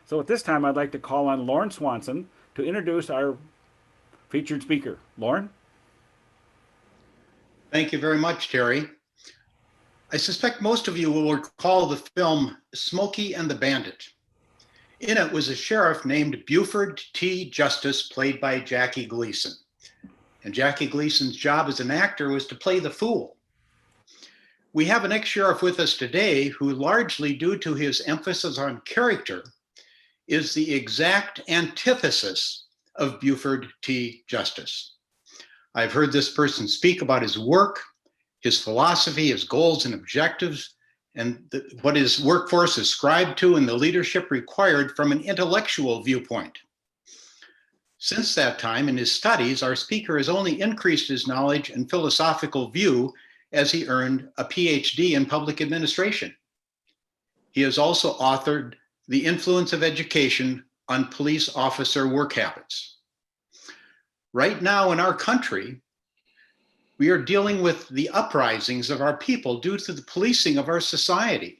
So at this time, I'd like to call on Lauren Swanson to introduce our featured speaker. Lauren? Thank you very much, Terry. I suspect most of you will recall the film Smokey and the Bandit. In it was a sheriff named Buford T. Justice, played by Jackie Gleason. And Jackie Gleason's job as an actor was to play the fool. We have an ex-sheriff with us today who, largely due to his emphasis on character, is the exact antithesis of Buford T. Justice. I've heard this person speak about his work, his philosophy, his goals and objectives, and what his workforce ascribed to and the leadership required from an intellectual viewpoint. Since that time, in his studies, our speaker has only increased his knowledge and philosophical view as he earned a PhD in public administration. He has also authored The Influence of Education on Police Officer Work Habits. Right now in our country, we are dealing with the uprisings of our people due to the policing of our society.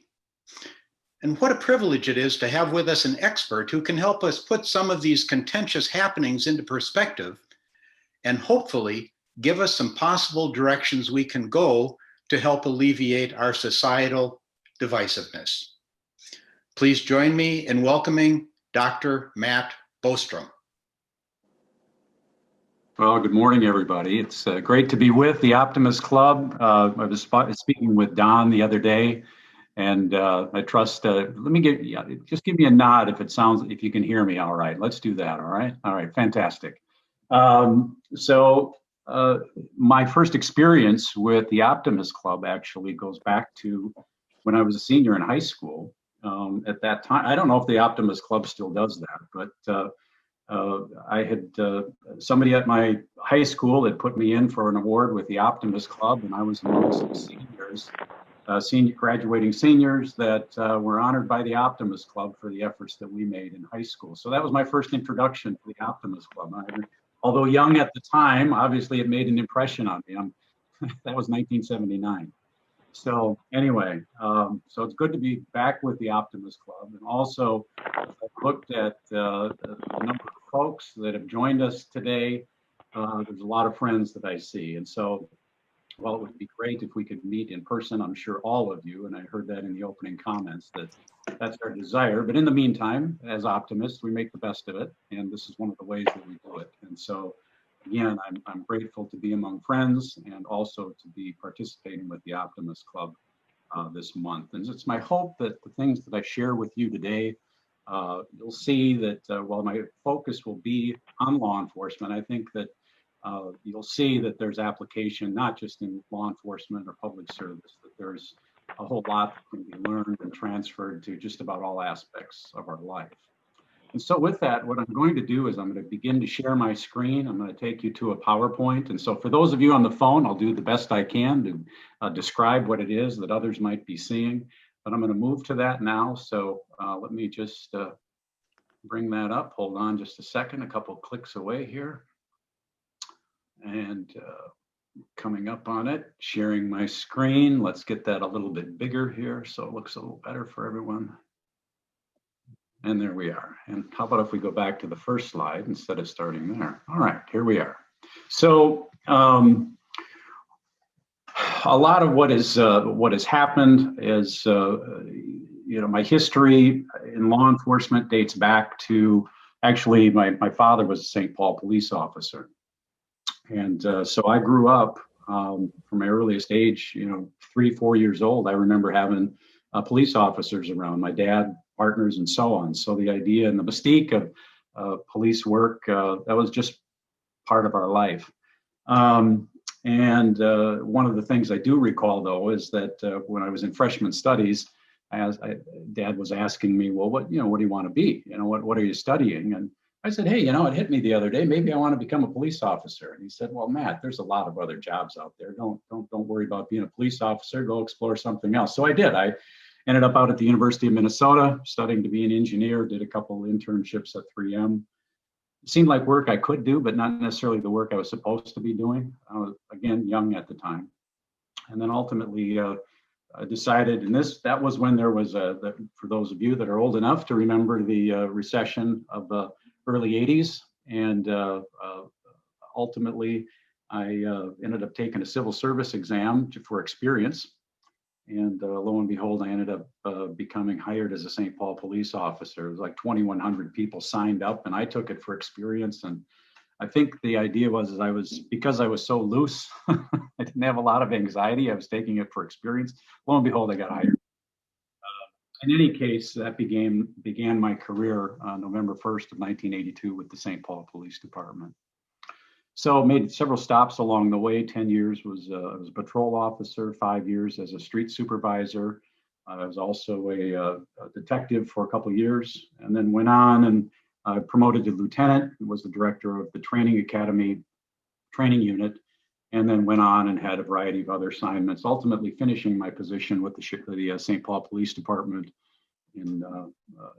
And what a privilege it is to have with us an expert who can help us put some of these contentious happenings into perspective and hopefully give us some possible directions we can go to help alleviate our societal divisiveness. Please join me in welcoming Dr. Matt Bostrom. Well, good morning, everybody. It's great to be with the Optimist Club. I was speaking with Don the other day, and I trust. Just give me a nod if you can hear me. All right, let's do that. All right, fantastic. My first experience with the Optimist Club actually goes back to when I was a senior in high school. At that time, I don't know if the Optimist Club still does that, but I had somebody at my high school had put me in for an award with the Optimist Club, and I was among some graduating seniors that were honored by the Optimist Club for the efforts that we made in high school. So that was my first introduction to the Optimist Club. Although young at the time, obviously it made an impression on me. That was 1979. So anyway, so it's good to be back with the Optimist Club, and also I've looked at the number of folks that have joined us today. There's a lot of friends that I see, and so while it would be great if we could meet in person, I'm sure all of you, and I heard that in the opening comments, that's our desire. But in the meantime, as optimists, we make the best of it, and this is one of the ways that we do it. And so again, I'm grateful to be among friends and also to be participating with the Optimist Club this month. And it's my hope that the things that I share with you today, you'll see that while my focus will be on law enforcement, I think that you'll see that there's application not just in law enforcement or public service, that there's a whole lot that can be learned and transferred to just about all aspects of our life. And so with that, what I'm going to do is I'm going to begin to share my screen. I'm going to take you to a PowerPoint. And so for those of you on the phone, I'll do the best I can to describe what it is that others might be seeing. But I'm going to move to that now. So let me just bring that up. Hold on just a second, a couple clicks away here. And coming up on it, sharing my screen. Let's get that a little bit bigger here so it looks a little better for everyone. And there we are. And how about if we go back to the first slide instead of starting there? All right, here we are. So a lot of what has happened is, my history in law enforcement dates back to, actually, my father was a St. Paul police officer. And so I grew up from my earliest age, 3-4 years old. I remember having police officers around, my dad, partners, and so on. So the idea and the mystique of police work, that was just part of our life. And one of the things I do recall, though, is that when I was in freshman studies, Dad was asking me, well, what do you want to be? What are you studying? And I said, hey, it hit me the other day. Maybe I want to become a police officer. And he said, well, Matt, there's a lot of other jobs out there. Don't worry about being a police officer. Go explore something else. So I did. I ended up out at the University of Minnesota, studying to be an engineer, did a couple of internships at 3M. It seemed like work I could do, but not necessarily the work I was supposed to be doing. I was, again, young at the time. And then ultimately I decided, and that was when there was for those of you that are old enough to remember the recession of the early 80s. And ultimately, I ended up taking a civil service exam for experience. And lo and behold, I ended up becoming hired as a St. Paul police officer. It was like 2,100 people signed up, and I took it for experience. And I think the idea was, because I was so loose, I didn't have a lot of anxiety. I was taking it for experience. Lo and behold, I got hired. In any case, that began my career on November 1st of 1982 with the St. Paul Police Department. So made several stops along the way. 10 years I was a patrol officer, 5 years as a street supervisor. I was also a detective for a couple of years, and then went on and promoted to lieutenant, was the director of the training academy training unit, and then went on and had a variety of other assignments, ultimately finishing my position with the St. Paul Police Department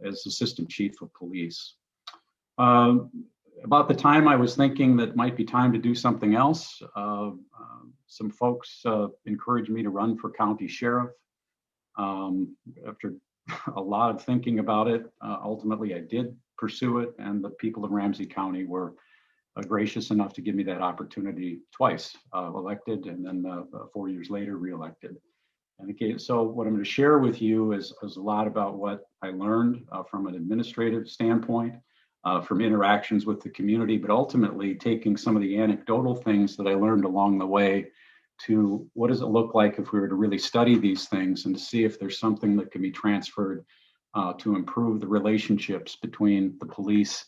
as assistant chief of police. About the time I was thinking that might be time to do something else, some folks encouraged me to run for county sheriff. After a lot of thinking about it, ultimately I did pursue it, and the people of Ramsey County were gracious enough to give me that opportunity twice, elected, and then 4 years later reelected. And again, so what I'm going to share with you is a lot about what I learned from an administrative standpoint, from interactions with the community, but ultimately taking some of the anecdotal things that I learned along the way to what does it look like if we were to really study these things and to see if there's something that can be transferred to improve the relationships between the police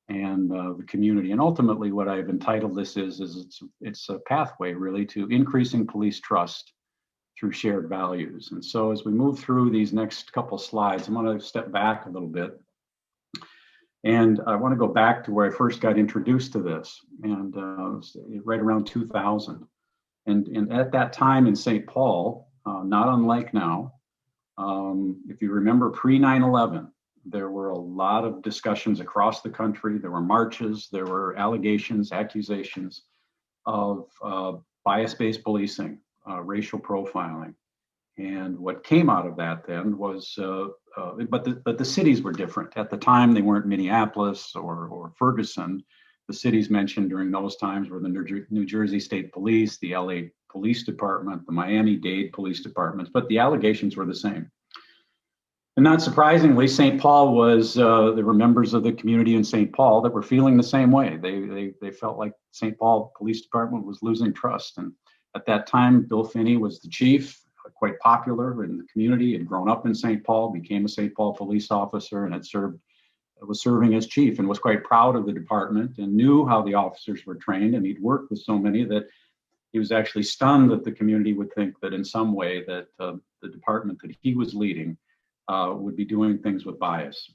and the community. And ultimately what I've entitled this is it's a pathway really to increasing police trust through shared values. And so as we move through these next couple slides, I'm going to step back a little bit. And I want to go back to where I first got introduced to this, and right around 2000. And at that time in St. Paul, not unlike now, if you remember pre 9/11, there were a lot of discussions across the country. There were marches, there were allegations, accusations of bias-based policing, racial profiling. And what came out of that then was, but the cities were different. At the time, they weren't Minneapolis or Ferguson. The cities mentioned during those times were the New Jersey State Police, the LA Police Department, the Miami-Dade Police Departments, but the allegations were the same. And not surprisingly, St. Paul was, there were members of the community in St. Paul that were feeling the same way. They felt like St. Paul Police Department was losing trust. And at that time, Bill Finney was the chief, quite popular in the community, had grown up in St. Paul, became a St. Paul police officer, and was serving as chief, and was quite proud of the department and knew how the officers were trained. And he'd worked with so many that he was actually stunned that the community would think that in some way that the department that he was leading would be doing things with bias.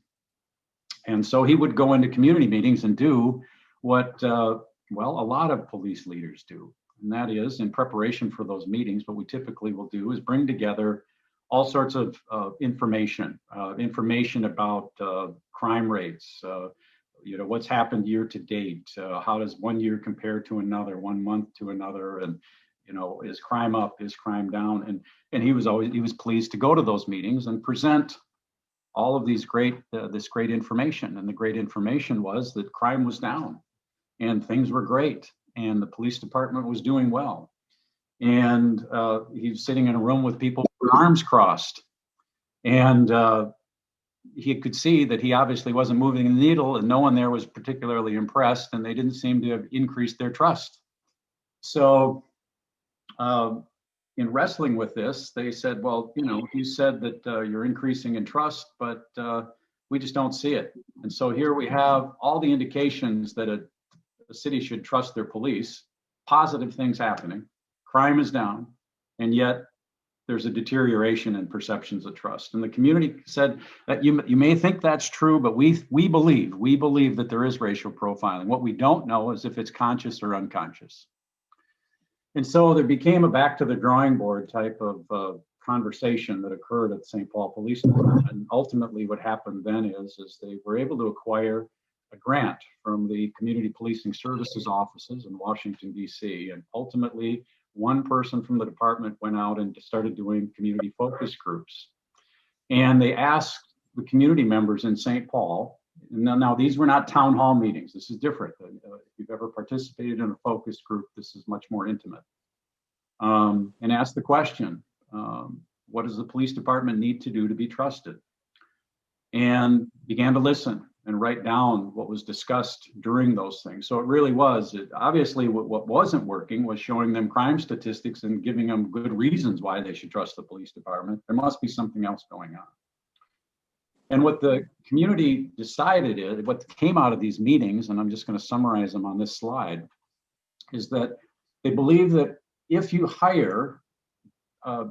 And so he would go into community meetings and do what, well, a lot of police leaders do. And that is, in preparation for those meetings, what we typically will do is bring together all sorts of information about crime rates, what's happened year to date, how does 1 year compare to another, 1 month to another, and is crime up, is crime down, and he was pleased to go to those meetings and present all of this great information. And the great information was that crime was down, and things were great, and the police department was doing well. And he was sitting in a room with people with arms crossed, and he could see that he obviously wasn't moving the needle, and no one there was particularly impressed, and they didn't seem to have increased their trust. So in wrestling with this, they said, well, you said that you're increasing in trust, but we just don't see it. And so here we have all the indications that a city should trust their police, positive things happening, crime is down, and yet there's a deterioration in perceptions of trust. And the community said that you may think that's true, but we believe that there is racial profiling. What we don't know is if it's conscious or unconscious. And so there became a back to the drawing board type of conversation that occurred at the St. Paul Police Department. And ultimately what happened then is they were able to acquire a grant from the Community Policing Services offices in Washington, D.C., and ultimately one person from the department went out and started doing community focus groups. And they asked the community members in St. Paul, and now these were not town hall meetings. This is different. If you've ever participated in a focus group, this is much more intimate. And asked the question, what does the police department need to do to be trusted? And began to listen and write down what was discussed during those things. So it really was, obviously what wasn't working was showing them crime statistics and giving them good reasons why they should trust the police department. There must be something else going on. And what the community decided is, what came out of these meetings, and I'm just going to summarize them on this slide, is that they believe that if you hire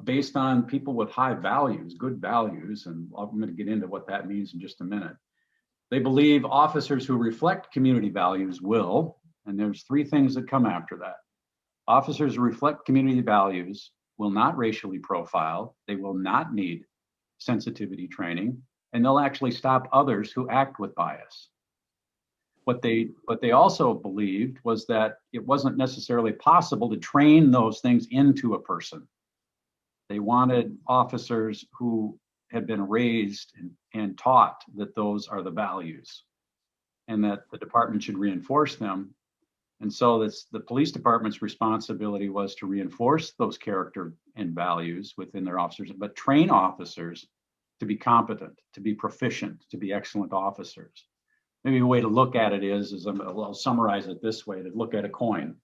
based on people with high values, good values, and I'm going to get into what that means in just a minute. They believe officers who reflect community values will, and there's three things that come after that. Officers who reflect community values will not racially profile, they will not need sensitivity training, and they'll actually stop others who act with bias. What they also believed was that it wasn't necessarily possible to train those things into a person. They wanted officers who had been raised and taught that those are the values and that the department should reinforce them. And so that's the police department's responsibility was to reinforce those character and values within their officers, but train officers to be competent, to be proficient, to be excellent officers. Maybe a way to look at it is I'll summarize it this way, to look at a coin.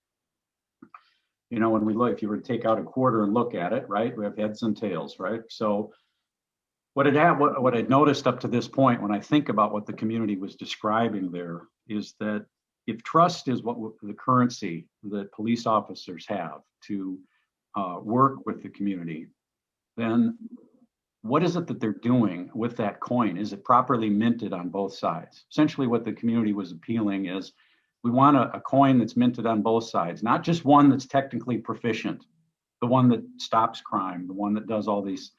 You know, when we look, if you were to take out a quarter and look at it, right, we have heads and tails, right? So what I'd noticed up to this point, when I think about what the community was describing there, is that if trust is what the currency that police officers have to work with the community, then what is it that they're doing with that coin? Is it properly minted on both sides? Essentially what the community was appealing is, we want a coin that's minted on both sides, not just one that's technically proficient, the one that stops crime, the one that does all these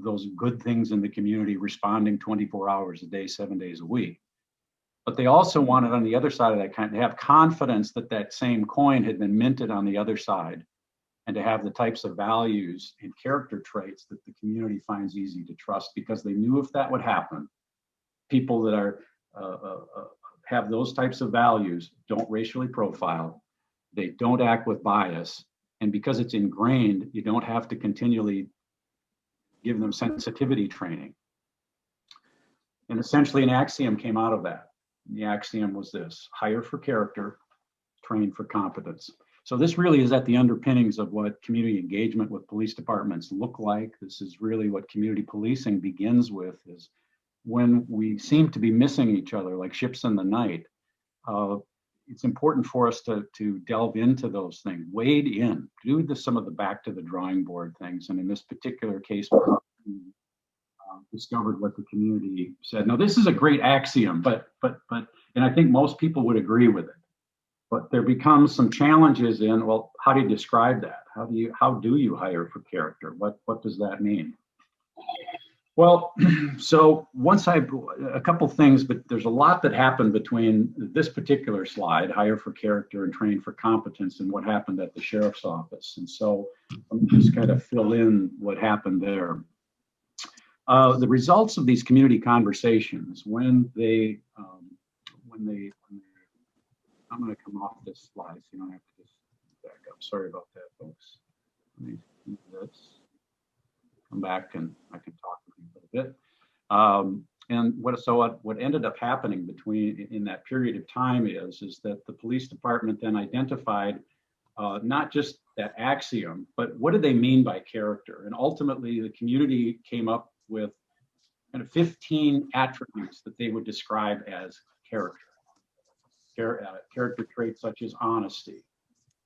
those good things in the community, responding 24 hours a day, 7 days a week. But they also wanted on the other side of that kind to have confidence that that same coin had been minted on the other side, and to have the types of values and character traits that the community finds easy to trust, because they knew if that would happen, people that are have those types of values don't racially profile, they don't act with bias, and because it's ingrained, you don't have to continually give them sensitivity training. And essentially an axiom came out of that. The axiom was this: hire for character, train for competence. So this really is at the underpinnings of what community engagement with police departments look like. This is really what community policing begins with, is when we seem to be missing each other like ships in the night, it's important for us to delve into those things, wade in, do some of the back to the drawing board things. And in this particular case, discovered what the community said. Now, this is a great axiom, but and I think most people would agree with it. But there becomes some challenges in, well, how do you describe that? How do you hire for character? What does that mean? Well, so a couple things, but there's a lot that happened between this particular slide, hire for character and train for competence, and what happened at the sheriff's office. And so let me just kind of fill in what happened there. The results of these community conversations, when they I'm going to come off this slide, so you don't have to just back up. Sorry about that, folks. Let me do this. Come back and I can talk a little bit. And what ended up happening in that period of time is that the police department then identified not just that axiom, but what did they mean by character? And ultimately, the community came up with kind of 15 attributes that they would describe as character. Character traits such as honesty.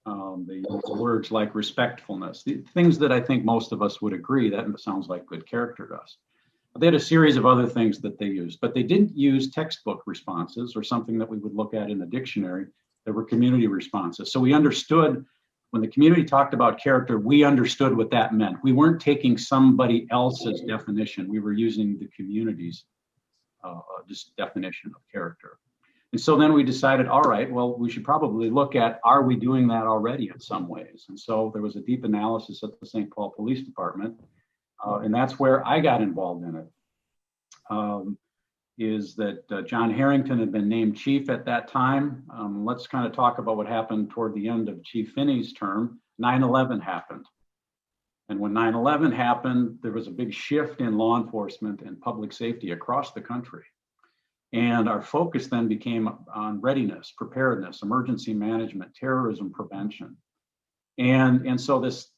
They use words like respectfulness, the things that I think most of us would agree that sounds like good character to us. They had a series of other things that they used, but they didn't use textbook responses or something that we would look at in a dictionary. There were community responses. So we understood when the community talked about character, we understood what that meant. We weren't taking somebody else's definition. We were using the community's just definition of character. And so then we decided, all right, well, we should probably look at, are we doing that already in some ways? And so there was a deep analysis at the St. Paul Police Department, and that's where I got involved in it. Is that John Harrington had been named chief at that time. Let's kind of talk about what happened toward the end of Chief Finney's term. 9/11 happened. And when 9/11 happened, there was a big shift in law enforcement and public safety across the country. And our focus then became on readiness, preparedness, emergency management, terrorism prevention. And so this,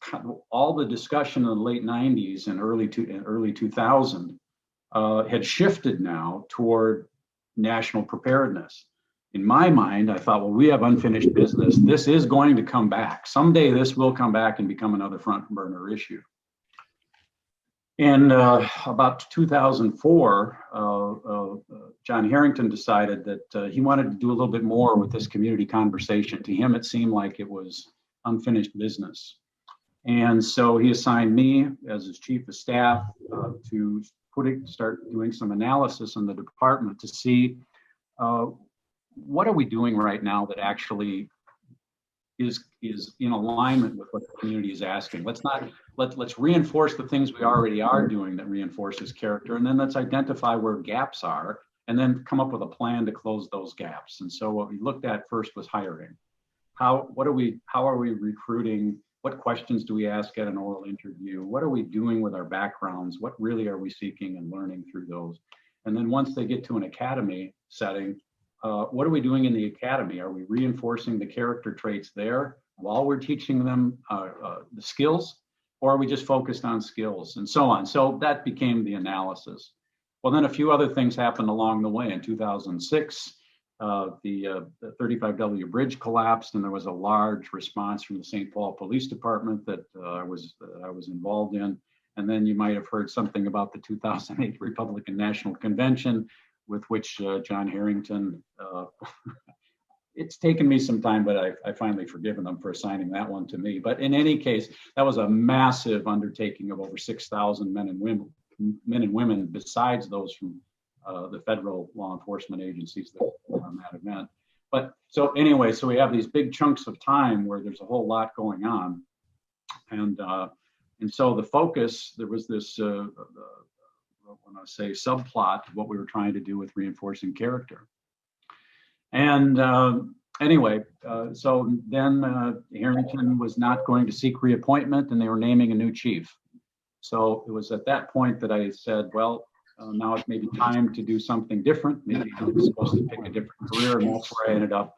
all the discussion in the late 90s and early 2000 had shifted now toward national preparedness. In my mind, I thought, well, we have unfinished business. This is going to come back. Someday this will come back and become another front burner issue. In about 2004, John Harrington decided that he wanted to do a little bit more with this community conversation. To him, it seemed like it was unfinished business. And so he assigned me as his chief of staff to start doing some analysis in the department to see what are we doing right now that actually is in alignment with what the community is asking. Let's reinforce the things we already are doing that reinforces character, and then let's identify where gaps are, and then come up with a plan to close those gaps. And so what we looked at first was hiring. How are we recruiting? What questions do we ask at an oral interview? What are we doing with our backgrounds? What really are we seeking and learning through those? And then once they get to an academy setting, what are we doing in the academy? Are we reinforcing the character traits there while we're teaching them the skills? Or are we just focused on skills and so on? So that became the analysis. Well, then a few other things happened along the way. In 2006, the 35W bridge collapsed, and there was a large response from the St. Paul Police Department that I was involved in. And then you might have heard something about the 2008 Republican National Convention, with which John Harrington, it's taken me some time, but I finally forgiven them for assigning that one to me. But in any case, that was a massive undertaking of over 6,000 men and women, besides those from the federal law enforcement agencies that were on that event. But so anyway, so we have these big chunks of time where there's a whole lot going on. And so the focus, there was this, when I say subplot, of what we were trying to do with reinforcing character. And anyway, so then Harrington was not going to seek reappointment, and they were naming a new chief. So it was at that point that I said, well, now it's maybe time to do something different. Maybe I was supposed to pick a different career, and that's where I ended up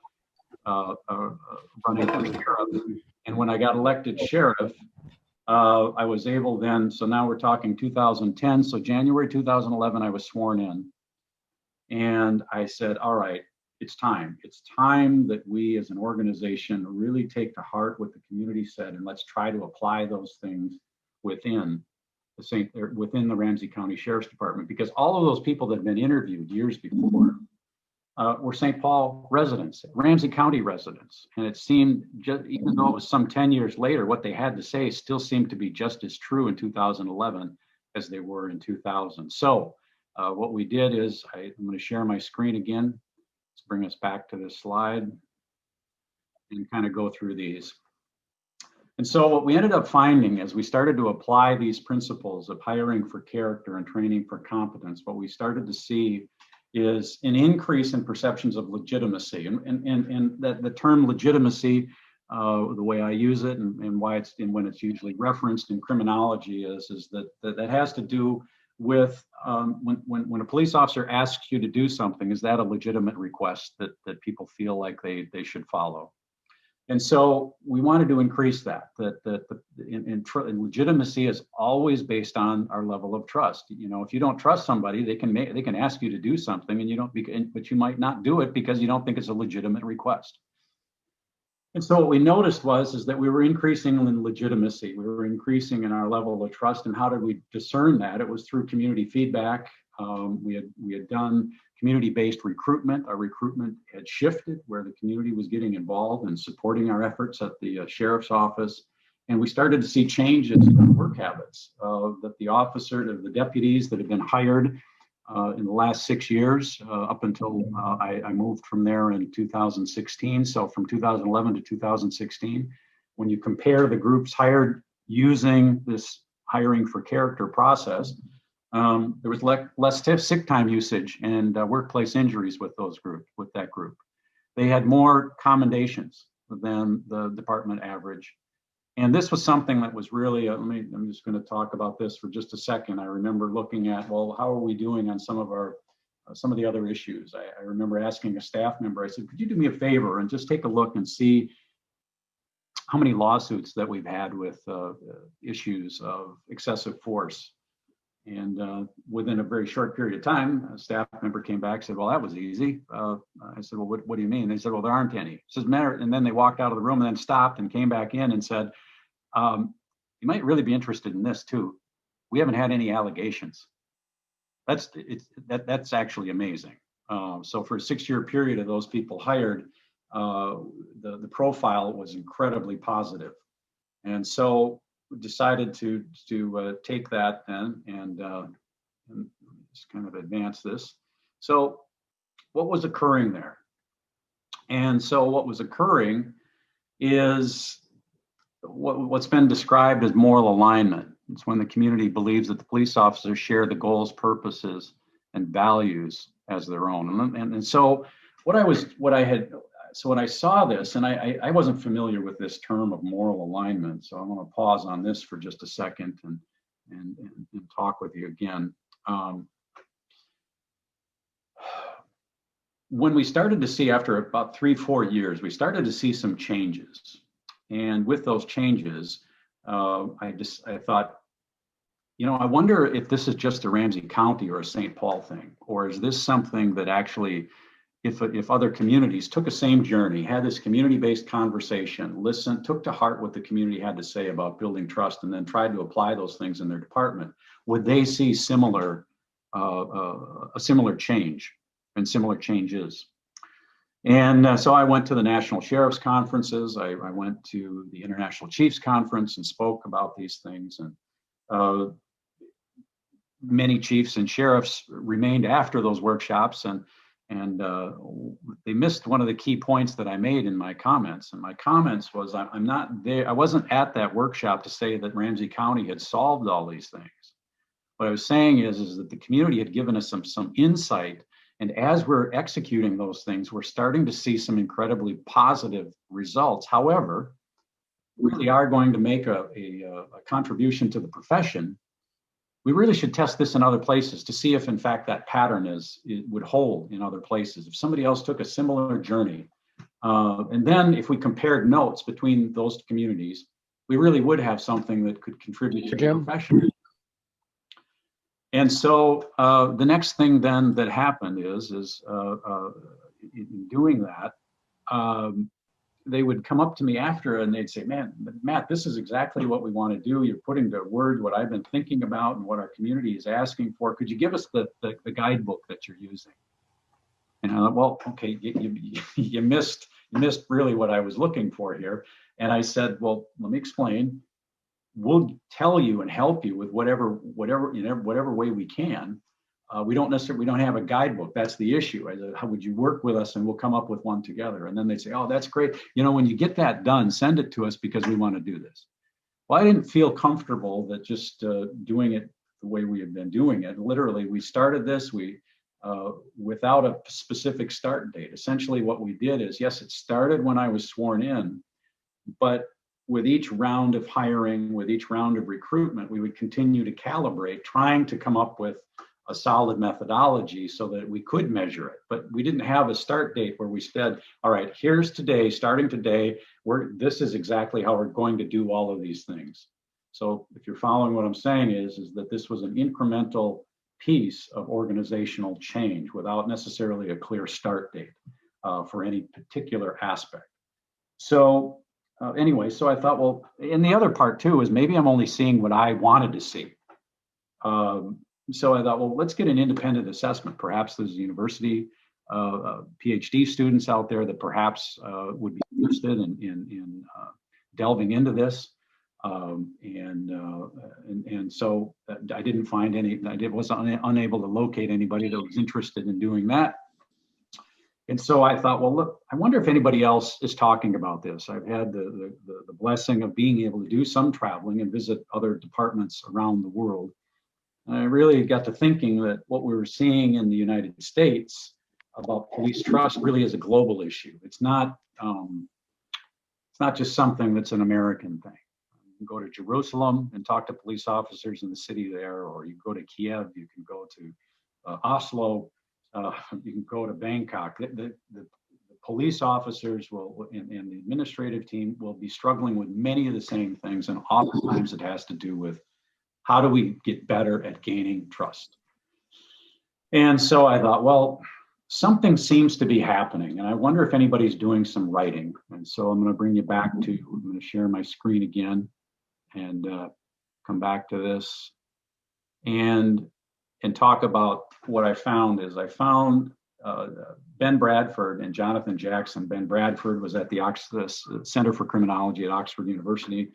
running for sheriff. And when I got elected sheriff, I was able then, so now we're talking 2010, so January 2011, I was sworn in. And I said, all right, it's time. It's time that we as an organization really take to heart what the community said, and let's try to apply those things within the Ramsey County Sheriff's Department, because all of those people that had been interviewed years before were St. Paul residents, Ramsey County residents. And it seemed, even though it was some 10 years later, what they had to say still seemed to be just as true in 2011 as they were in 2000. So what we did is, I'm going to share my screen again. Let's bring us back to this slide and kind of go through these. And so what we ended up finding as we started to apply these principles of hiring for character and training for competence, what we started to see is an increase in perceptions of legitimacy. And the term legitimacy, the way I use it and why it's when it's usually referenced in criminology is that has to do with when a police officer asks you to do something, is that a legitimate request that people feel like they should follow? And so we wanted to increase that legitimacy is always based on our level of trust. You know, if you don't trust somebody, they can ask you to do something but you might not do it because you don't think it's a legitimate request. And so what we noticed is that we were increasing in legitimacy. We were increasing in our level of trust. And how did we discern that? It was through community feedback. We had done community-based recruitment. Our recruitment had shifted where the community was getting involved and supporting our efforts at the sheriff's office. And we started to see changes in work habits that the deputies that had been hired in the last 6 years, up until I moved from there in 2016. So from 2011 to 2016, when you compare the groups hired using this hiring for character process, there was less sick time usage and workplace injuries with that group. They had more commendations than the department average. And this was something that was really, I'm just going to talk about this for just a second. I remember looking at, well, how are we doing on some of the other issues? I remember asking a staff member, I said, could you do me a favor and just take a look and see how many lawsuits that we've had with issues of excessive force. And within a very short period of time, a staff member came back and said, well, that was easy. I said, well, what do you mean? They said, well, there aren't any. It says, matter. And then they walked out of the room and then stopped and came back in and said, you might really be interested in this too. We haven't had any allegations. That's actually amazing. So for a 6-year period of those people hired, the profile was incredibly positive. And so we decided to take that then and just kind of advance this. So what was occurring there? And so what was occurring is what's been described as moral alignment. It's when the community believes that the police officers share the goals, purposes, and values as their own. And so when I saw this, and I wasn't familiar with this term of moral alignment, so I'm going to pause on this for just a second and talk with you again. When we started to see, after about 3-4 years, we started to see some changes. And with those changes, I thought, I wonder if this is just a Ramsey County or a St. Paul thing, or is this something that actually, if other communities took a same journey, had this community-based conversation, took to heart what the community had to say about building trust, and then tried to apply those things in their department, would they see a similar change and similar changes? And so I went to the National Sheriff's Conferences. I went to the International Chiefs Conference and spoke about these things. And many chiefs and sheriffs remained after those workshops, and they missed one of the key points that I made in my comments. And my comments was, I'm not there. I wasn't at that workshop to say that Ramsey County had solved all these things. What I was saying is that the community had given us some insight. And as we're executing those things, we're starting to see some incredibly positive results. However, we really are going to make a contribution to the profession. We really should test this in other places to see if, in fact, that pattern would hold in other places. If somebody else took a similar journey, and then if we compared notes between those communities, we really would have something that could contribute to the profession. And so the next thing then that happened is in doing that, they would come up to me after and they'd say, man, Matt, this is exactly what we want to do. You're putting to word what I've been thinking about and what our community is asking for. Could you give us the guidebook that you're using? And I thought, well, okay, you missed really what I was looking for here. And I said, well, let me explain. We'll tell you and help you with whatever way we can. We don't have a guidebook. That's the issue. I said, how would you work with us and we'll come up with one together? And then they say, oh, that's great. When you get that done, send it to us because we want to do this. Well, I didn't feel comfortable that just doing it the way we had been doing it. Literally, we started this without a specific start date. Essentially, what we did is, yes, it started when I was sworn in, but with each round of hiring, with each round of recruitment, we would continue to calibrate, trying to come up with a solid methodology so that we could measure it. But we didn't have a start date where we said, all right, here's today, starting today, this is exactly how we're going to do all of these things. So if you're following what I'm saying is that this was an incremental piece of organizational change without necessarily a clear start date for any particular aspect. So anyway, so I thought, well, and the other part too is maybe I'm only seeing what I wanted to see. So I thought, well, let's get an independent assessment. Perhaps there's university PhD students out there that perhaps would be interested in delving into this. And so I didn't find any, was unable to locate anybody that was interested in doing that. And so I thought, well, look, I wonder if anybody else is talking about this. I've had the blessing of being able to do some traveling and visit other departments around the world. And I really got to thinking that what we were seeing in the United States about police trust really is a global issue. It's not just something that's an American thing. You can go to Jerusalem and talk to police officers in the city there, or you can go to Kiev, you can go to Oslo, you can go to Bangkok. The police officers will, and the administrative team will be struggling with many of the same things, and oftentimes it has to do with how do we get better at gaining trust. And so I thought, well, something seems to be happening, and I wonder if anybody's doing some writing. And so I'm going to bring you back to, I'm going to share my screen again and come back to this and talk about what I found. Is I found Ben Bradford and Jonathan Jackson. Ben Bradford was at the Center for Criminology at Oxford University.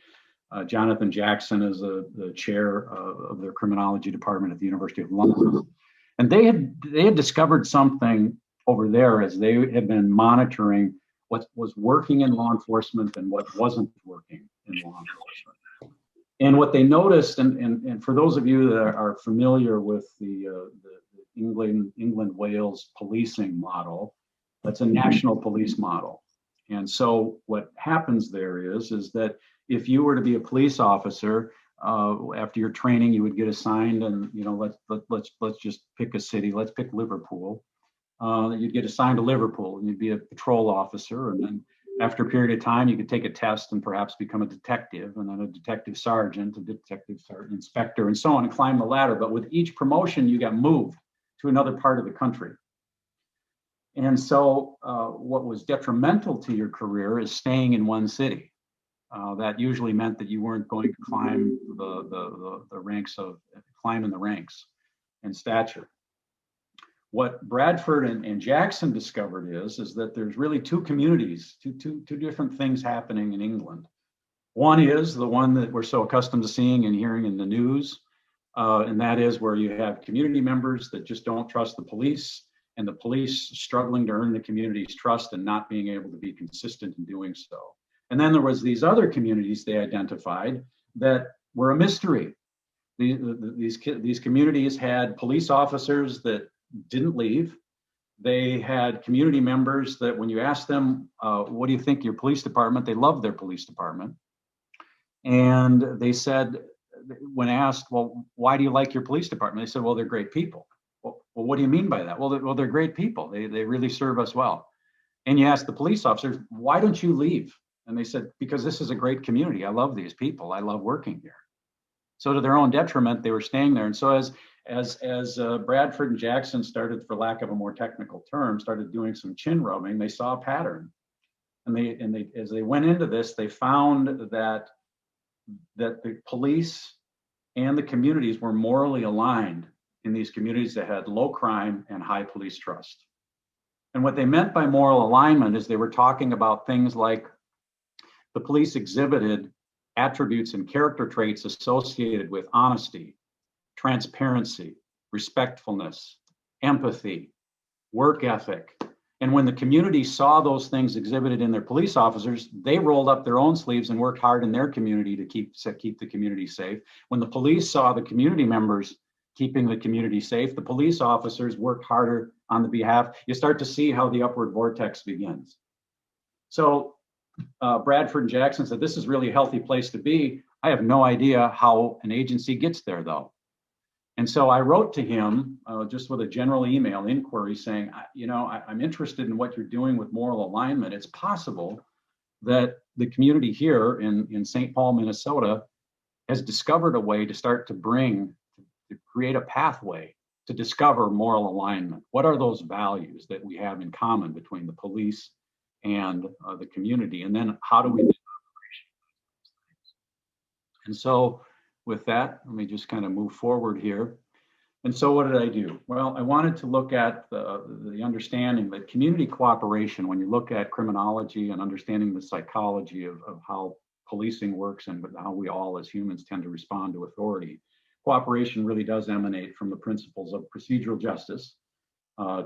Jonathan Jackson is the chair of the criminology department at the University of London. And they had discovered something over there as they had been monitoring what was working in law enforcement and what wasn't working in law enforcement. And what they noticed, and for those of you that are familiar with the England-Wales policing model, that's a national police model. And so what happens there is that if you were to be a police officer, after your training, you would get assigned, and let's just pick a city. Let's pick Liverpool. You'd get assigned to Liverpool, and you'd be a patrol officer, and then after a period of time, you could take a test and perhaps become a detective, and then a detective sergeant, a detective sergeant inspector, and so on, and climb the ladder. But with each promotion, you got moved to another part of the country. And so what was detrimental to your career is staying in one city. That usually meant that you weren't going to climb the ranks climb in the ranks and stature. What Bradford and Jackson discovered is that there's really two communities, two different things happening in England. One is the one that we're so accustomed to seeing and hearing in the news, and that is where you have community members that just don't trust the police, and the police struggling to earn the community's trust and not being able to be consistent in doing so. And then there was these other communities they identified that were a mystery. These communities had police officers that didn't leave. They had community members that when you asked them, what do you think of your police department? They loved their police department. And they said, when asked, well, why do you like your police department? They said, well, they're great people. Well, what do you mean by that? Well, they're great people. They really serve us well. And you ask the police officers, why don't you leave? And they said, because this is a great community. I love these people. I love working here. So to their own detriment, they were staying there. And so as Bradford and Jackson started, for lack of a more technical term, started doing some chin rubbing, they saw a pattern. And they as they went into this, they found that the police and the communities were morally aligned in these communities that had low crime and high police trust. And what they meant by moral alignment is they were talking about things like the police exhibited attributes and character traits associated with honesty, transparency, respectfulness, empathy, work ethic. And when the community saw those things exhibited in their police officers, they rolled up their own sleeves and worked hard in their community to keep the community safe. When the police saw the community members keeping the community safe, the police officers worked harder on the behalf. You start to see how the upward vortex begins. So Bradford and Jackson said, this is really a healthy place to be. I have no idea how an agency gets there, though. And so I wrote to him just with a general email inquiry saying, I'm interested in what you're doing with moral alignment. It's possible that the community here in St. Paul, Minnesota, has discovered a way to start to create a pathway to discover moral alignment. What are those values that we have in common between the police and the community? And then how do we do operation? And so with that, let me just kind of move forward here. And so what did I do? Well, I wanted to look at the understanding that community cooperation, when you look at criminology and understanding the psychology of how policing works and how we all as humans tend to respond to authority. Cooperation really does emanate from the principles of procedural justice,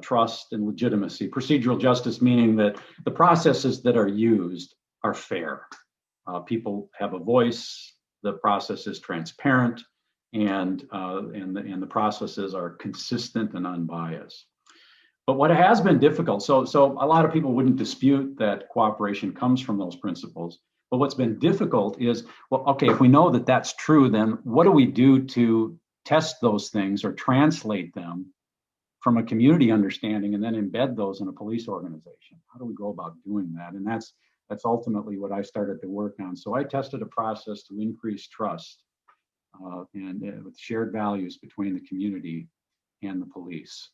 trust, and legitimacy. Procedural justice meaning that the processes that are used are fair. People have a voice, the process is transparent, and the processes are consistent and unbiased. But what has been difficult, so a lot of people wouldn't dispute that cooperation comes from those principles. But what's been difficult is, well, okay, if we know that that's true, then what do we do to test those things or translate them from a community understanding and then embed those in a police organization? How do we go about doing that? And that's ultimately what I started to work on. So I tested a process to increase trust with shared values between the community and the police.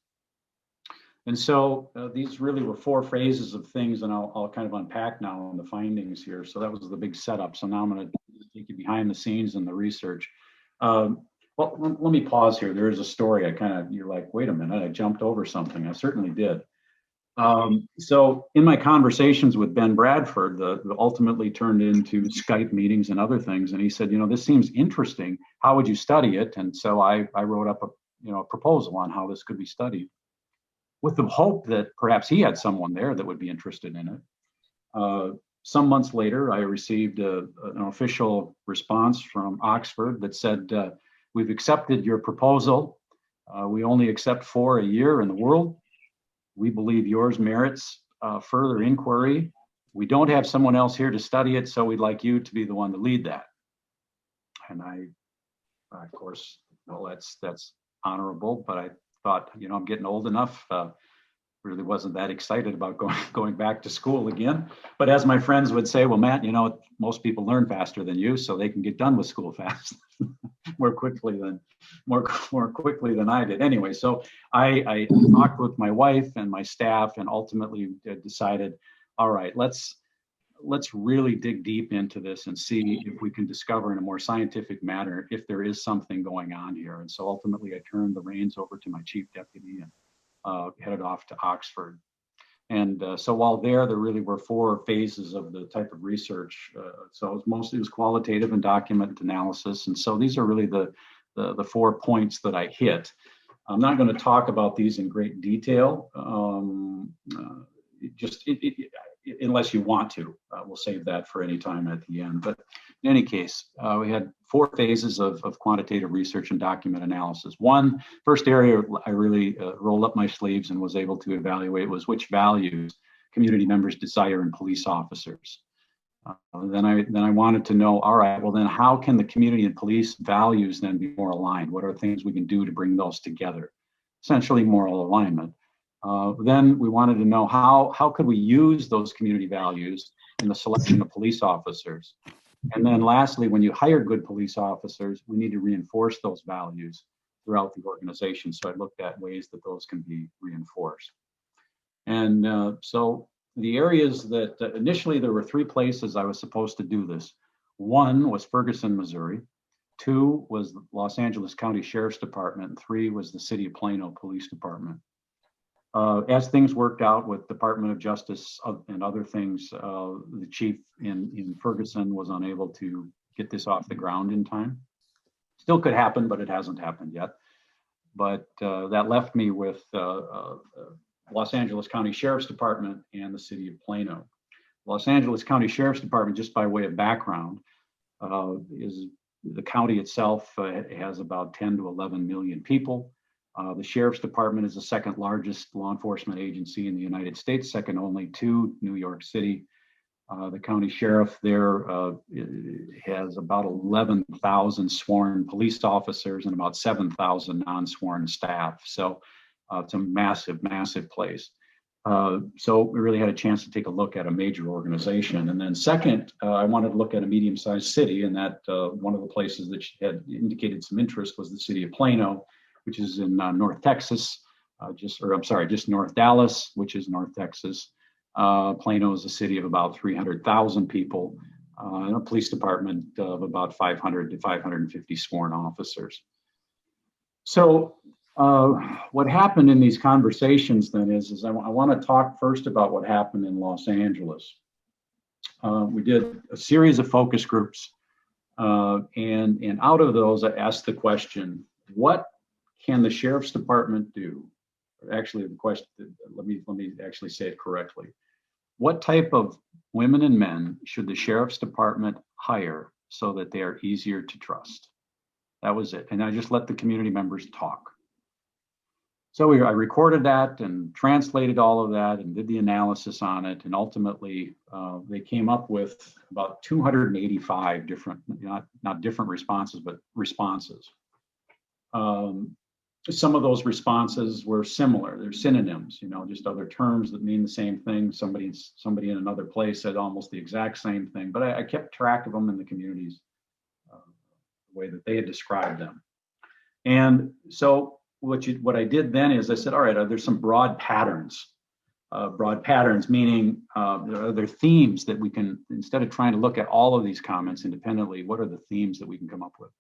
And so these really were 4 phases of things, and I'll kind of unpack now on the findings here. So that was the big setup. So now I'm going to take you behind the scenes in the research. Well, let me pause here. There is a story. You're like, wait a minute, I jumped over something. I certainly did. So in my conversations with Ben Bradford, the ultimately turned into Skype meetings and other things. And he said, this seems interesting. How would you study it? And so I wrote up a proposal on how this could be studied, with the hope that perhaps he had someone there that would be interested in it. Some months later, I received an official response from Oxford that said, we've accepted your proposal. We only accept 4 a year in the world. We believe yours merits further inquiry. We don't have someone else here to study it, so we'd like you to be the one to lead that. And I, of course, well, that's honorable, but I thought, I'm getting old enough. Really wasn't that excited about going back to school again. But as my friends would say, well, Matt, most people learn faster than you, so they can get done with school fast, more quickly than I did. Anyway, so I talked with my wife and my staff, and ultimately decided, all right, let's really dig deep into this and see if we can discover in a more scientific manner if there is something going on here. And so ultimately I turned the reins over to my chief deputy and headed off to Oxford. And so while there really were 4 phases of the type of research. So it was qualitative and document analysis. And so these are really the 4 points that I hit. I'm not going to talk about these in great detail, unless you want to. We'll save that for any time at the end. But in any case, we had 4 phases of quantitative research and document analysis. First area I really rolled up my sleeves and was able to evaluate was which values community members desire in police officers. Then I wanted to know, all right, well then how can the community and police values then be more aligned? What are things we can do to bring those together? Essentially moral alignment. Then we wanted to know how could we use those community values in the selection of police officers. And then lastly, when you hire good police officers, we need to reinforce those values throughout the organization. So I looked at ways that those can be reinforced. And so the areas that initially there were 3 places I was supposed to do this. 1 was Ferguson, Missouri. 2 was the Los Angeles County Sheriff's Department. And 3 was the City of Plano Police Department. As things worked out with Department of Justice and other things, the chief in Ferguson was unable to get this off the ground in time. Still could happen, but it hasn't happened yet. But that left me with Los Angeles County Sheriff's Department and the City of Plano. Los Angeles County Sheriff's Department, just by way of background, is the county itself has about 10 to 11 million people. The Sheriff's Department is the 2nd largest law enforcement agency in the United States, second only to New York City. The county sheriff there has about 11,000 sworn police officers and about 7,000 non-sworn staff. So it's a massive, massive place. So we really had a chance to take a look at a major organization. And then second, I wanted to look at a medium-sized city, and that one of the places that had indicated some interest was the city of Plano, which is in North Texas, just North Dallas, which is North Texas. Plano is a city of about 300,000 people, and a police department of about 500 to 550 sworn officers. So what happened in these conversations then is I want to talk first about what happened in Los Angeles. we did a series of focus groups, and out of those, I asked the question, what can the sheriff's department do? Actually, the question, let me actually say it correctly. What type of women and men should the sheriff's department hire so that they are easier to trust? That was it. And I just let the community members talk. So I recorded that and translated all of that and did the analysis on it. And ultimately, they came up with about 285 different, not different responses, but responses. Some of those responses were similar. They're synonyms, just other terms that mean the same thing. Somebody in another place said almost the exact same thing, but I kept track of them in the communities, the way that they had described them. And so what I did then is I said, all right, are there some broad patterns? Broad patterns meaning are there themes that we can, instead of trying to look at all of these comments independently, what are the themes that we can come up with?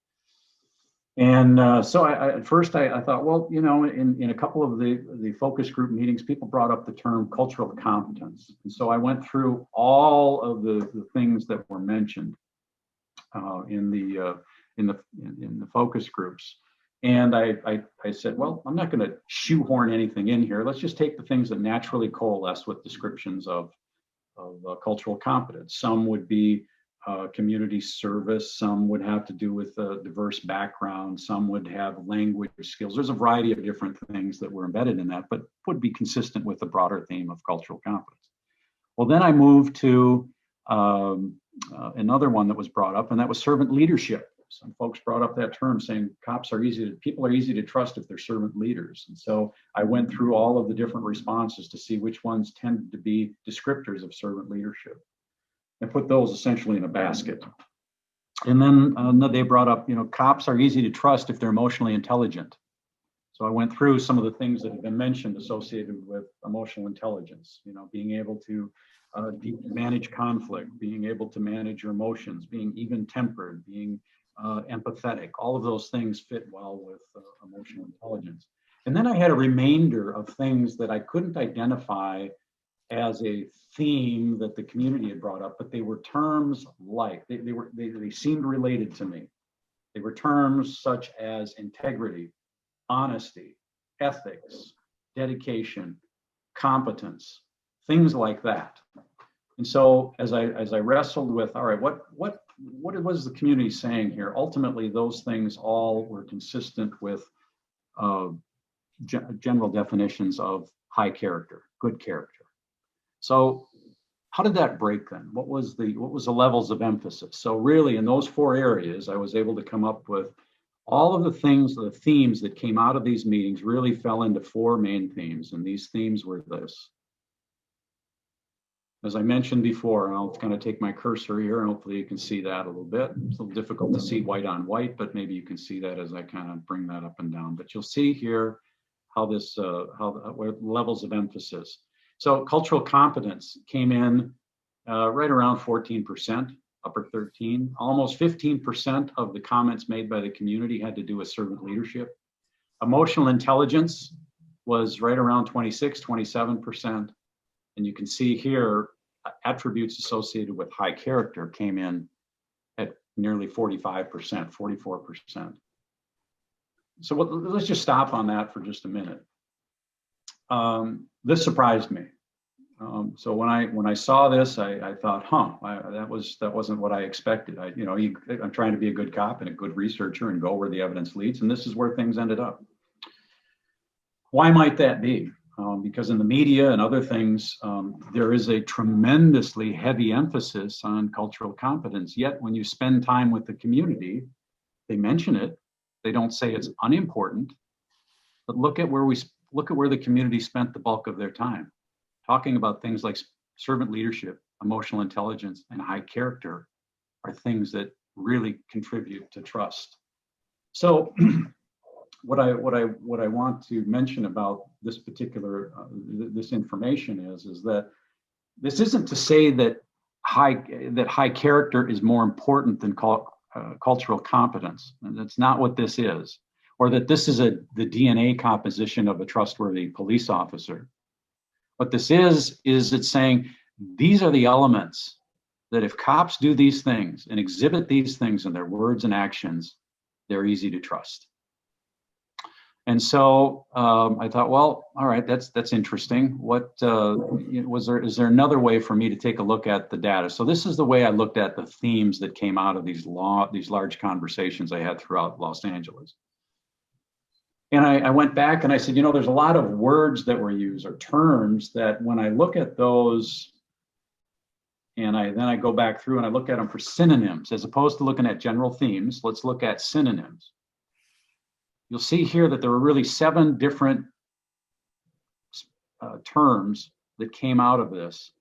And so at first I thought, well, in a couple of the focus group meetings, people brought up the term cultural competence. And so I went through all of the things that were mentioned in the focus groups. And I said, well, I'm not going to shoehorn anything in here. Let's just take the things that naturally coalesce with descriptions of cultural competence. Some would be community service, some would have to do with a diverse background, some would have language skills. There's a variety of different things that were embedded in that, but would be consistent with the broader theme of cultural competence. Well, then I moved to another one that was brought up, and that was servant leadership. Some folks brought up that term saying people are easy to trust if they're servant leaders. And so I went through all of the different responses to see which ones tended to be descriptors of servant leadership and put those essentially in a basket. And then they brought up, cops are easy to trust if they're emotionally intelligent. So I went through some of the things that have been mentioned associated with emotional intelligence, being able to manage conflict, being able to manage your emotions, being even-tempered, being empathetic. All of those things fit well with emotional intelligence. And then I had a remainder of things that I couldn't identify as a theme that the community had brought up, but they were terms like, they seemed related to me. They were terms such as integrity, honesty, ethics, dedication, competence, things like that. And so as I wrestled with, all right, what was the community saying here? Ultimately, those things all were consistent with general definitions of high character, good character. So how did that break then? What was the levels of emphasis? So really in those 4 areas, I was able to come up with all of the themes that came out of these meetings really fell into 4 main themes. And these themes were this. As I mentioned before, and I'll kind of take my cursor here and hopefully you can see that a little bit. It's a little difficult to see white on white, but maybe you can see that as I kind of bring that up and down. But you'll see here how this, levels of emphasis. So cultural competence came in right around 14%, upper 13. Almost 15% of the comments made by the community had to do with servant leadership. Emotional intelligence was right around 26, 27%. And you can see here, attributes associated with high character came in at nearly 45%, 44%. So let's just stop on that for just a minute. This surprised me. So when I saw this, I thought, that wasn't what I expected. I'm trying to be a good cop and a good researcher and go where the evidence leads, and this is where things ended up. Why might that be? Because in the media and other things, there is a tremendously heavy emphasis on cultural competence. Yet when you spend time with the community, they mention it. They don't say it's unimportant, but look at where the community spent the bulk of their time. Talking about things like servant leadership, emotional intelligence, and high character are things that really contribute to trust. So what I want to mention about this particular this information is that this isn't to say that high character is more important than cultural competence, and that's not what this is, or that this is the DNA composition of a trustworthy police officer. What this is it's saying these are the elements that if cops do these things and exhibit these things in their words and actions, they're easy to trust. And so I thought, well, all right, that's interesting. What is there another way for me to take a look at the data? So this is the way I looked at the themes that came out of these large conversations I had throughout Los Angeles. And I went back and I said, there's a lot of words that were used or terms that when I look at those, and then I go back through and I look at them for synonyms as opposed to looking at general themes. Let's look at synonyms. You'll see here that there were really 7 different terms that came out of this,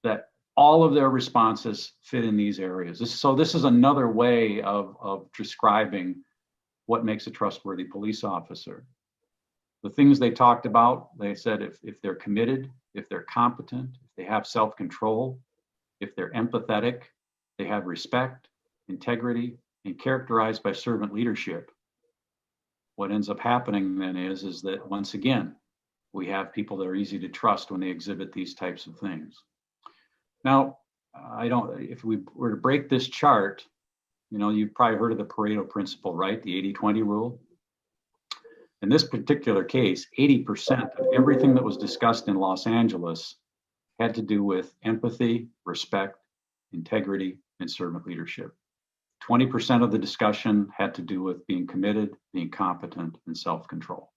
that all of their responses fit in these areas. So this is another way of describing what makes a trustworthy police officer. The things they talked about, they said if they're committed, if they're competent, if they have self-control, if they're empathetic, they have respect, integrity, and characterized by servant leadership. What ends up happening then is that once again, we have people that are easy to trust when they exhibit these types of things. Now, if we were to break this chart, you've probably heard of the Pareto principle, right? The 80-20 rule. In this particular case, 80% of everything that was discussed in Los Angeles had to do with empathy, respect, integrity, and servant leadership. 20% of the discussion had to do with being committed, being competent, and self-control.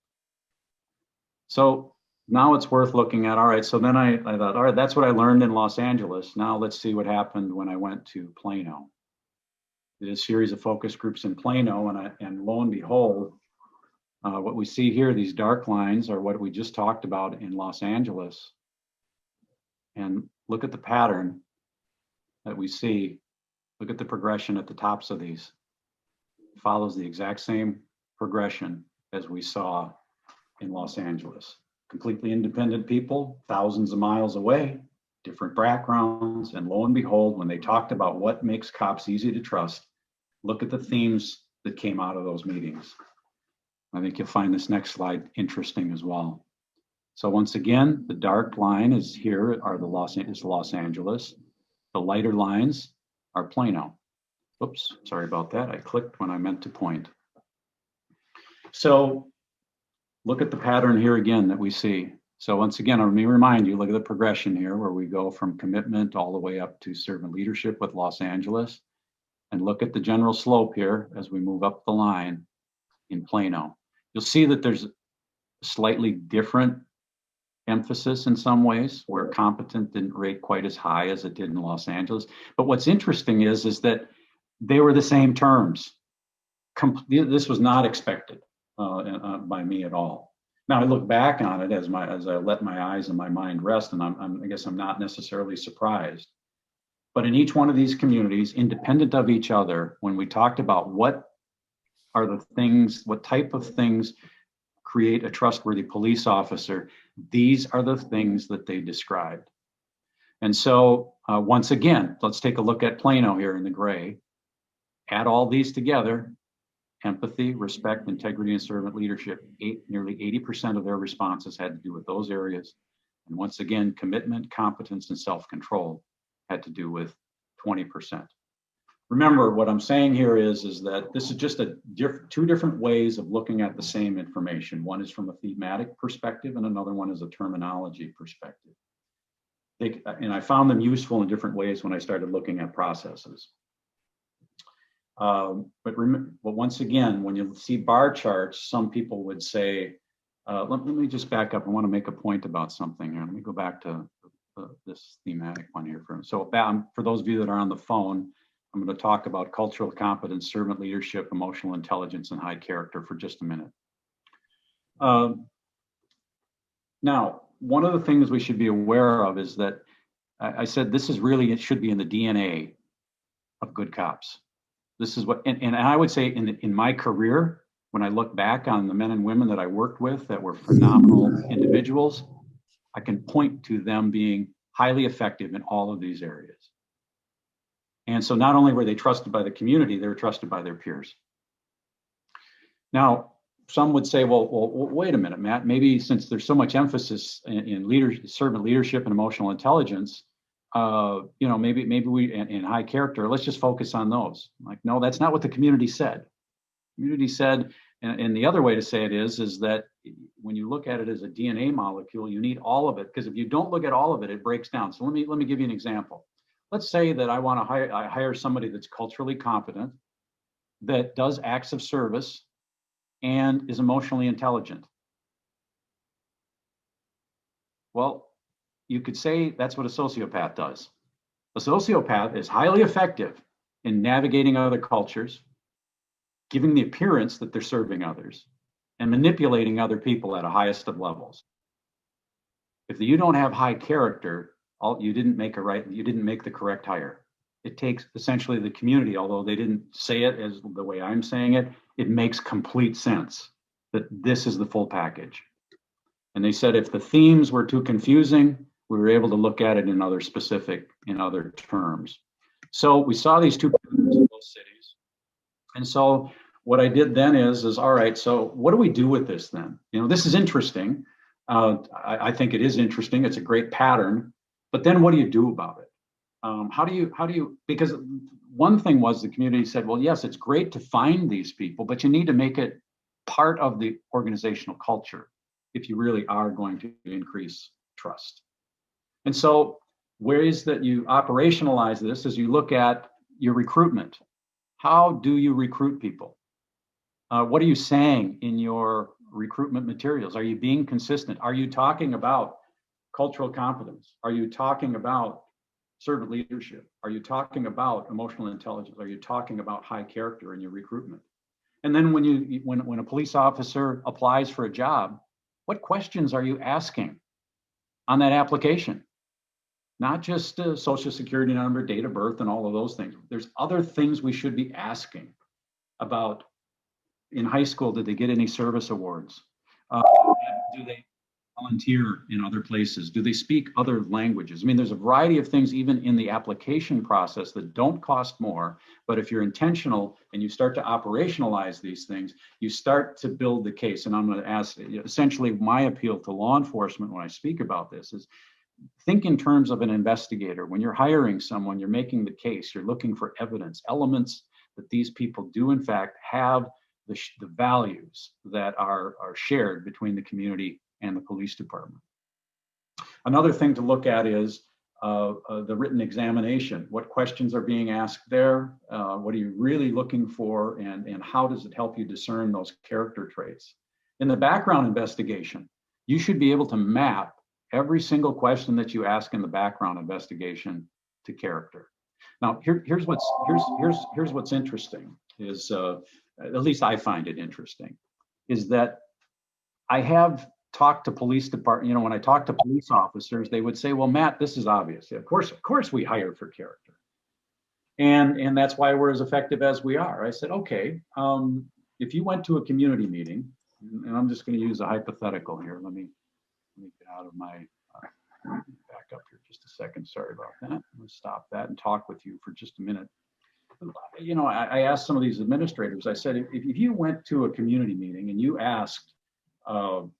So now it's worth looking at, all right, so then I thought, all right, that's what I learned in Los Angeles. Now let's see what happened when I went to Plano. Did a series of focus groups in Plano, and lo and behold, what we see here, these dark lines are what we just talked about in Los Angeles. And look at the pattern that we see. Look at the progression at the tops of these. It follows the exact same progression as we saw in Los Angeles. Completely independent people, thousands of miles away, different backgrounds, and lo and behold, when they talked about what makes cops easy to trust, look at the themes that came out of those meetings. I think you'll find this next slide interesting as well. So once again, the dark line is here are Los Angeles. The lighter lines are Plano. Oops, sorry about that. I clicked when I meant to point. So look at the pattern here again that we see. So once again, let me remind you, look at the progression here where we go from commitment all the way up to servant leadership with Los Angeles. And look at the general slope here as we move up the line in Plano. You'll see that there's a slightly different emphasis in some ways, where competent didn't rate quite as high as it did in Los Angeles. But what's interesting is that they were the same terms. This was not expected by me at all. Now I look back on it as I let my eyes and my mind rest, and I guess I'm not necessarily surprised. But in each one of these communities, independent of each other, when we talked about what are the things, what type of things create a trustworthy police officer, these are the things that they described. And so once again, let's take a look at Plano here in the gray. Add all these together: empathy, respect, integrity, and servant leadership. Nearly 80% of their responses had to do with those areas. And once again, commitment, competence, and self-control had to do with 20%. Remember, what I'm saying here is that this is just two different ways of looking at the same information. One is from a thematic perspective, and another one is a terminology perspective. And I found them useful in different ways when I started looking at processes. But once again, when you see bar charts, some people would say, let me just back up. I want to make a point about something here. Let me go back to this thematic one here. So for those of you that are on the phone, I'm going to talk about cultural competence, servant leadership, emotional intelligence, and high character for just a minute. Now, one of the things we should be aware of is that I said this is really, it should be in the DNA of good cops. This is what, and I would say in my career, when I look back on the men and women that I worked with that were phenomenal individuals, I can point to them being highly effective in all of these areas. And so not only were they trusted by the community, they were trusted by their peers. Now, some would say, well, wait a minute, Matt, maybe since there's so much emphasis in servant leadership and emotional intelligence, maybe we in high character, let's just focus on those. Like, no, that's not what the community said. Community said, and the other way to say it is that when you look at it as a DNA molecule, you need all of it, because if you don't look at all of it, it breaks down. So let me give you an example. Let's say that I hire somebody that's culturally competent, that does acts of service, and is emotionally intelligent. Well, you could say that's what a sociopath does. A sociopath is highly effective in navigating other cultures, giving the appearance that they're serving others, and manipulating other people at a highest of levels. If you don't have high character, you didn't make the correct hire. It takes essentially the community, although they didn't say it as the way I'm saying it, it makes complete sense that this is the full package. And they said if the themes were too confusing, we were able to look at it in other terms. So we saw these two patterns in both cities. And so what I did then is all right, so what do we do with this then? This is interesting. I think it is interesting. It's a great pattern. But then what do you do about it? How do you, because one thing was the community said, well, yes, it's great to find these people, but you need to make it part of the organizational culture if you really are going to increase trust. And so ways that you operationalize this is you look at your recruitment. How do you recruit people? What are you saying in your recruitment materials? Are you being consistent? Are you talking about cultural competence? Are you talking about servant leadership? Are you talking about emotional intelligence? Are you talking about high character in your recruitment? And then when a police officer applies for a job, what questions are you asking on that application? Not just social security number, date of birth, and all of those things. There's other things we should be asking about. In high school, did they get any service awards? Do they volunteer in other places? Do they speak other languages? I mean, there's a variety of things even in the application process that don't cost more, but if you're intentional and you start to operationalize these things, you start to build the case. And I'm going to ask, essentially my appeal to law enforcement when I speak about this is, think in terms of an investigator. When you're hiring someone, you're making the case, you're looking for evidence, elements that these people do in fact have the values that are shared between the community and the police department. Another thing to look at is the written examination. What questions are being asked there? What are you really looking for? And how does it help you discern those character traits? In the background investigation, you should be able to map every single question that you ask in the background investigation to character. Now, here's what's interesting is, at least I find it interesting, is that I have talked to police department, when I talk to police officers, they would say, well, Matt, this is obvious. Of course we hire for character. And that's why we're as effective as we are. I said, okay, if you went to a community meeting, and I'm just going to use a hypothetical here. Let me get out of my, back up here just a second. Sorry about that. I'm going to stop that and talk with you for just a minute. I asked some of these administrators, I said, if you went to a community meeting and you asked some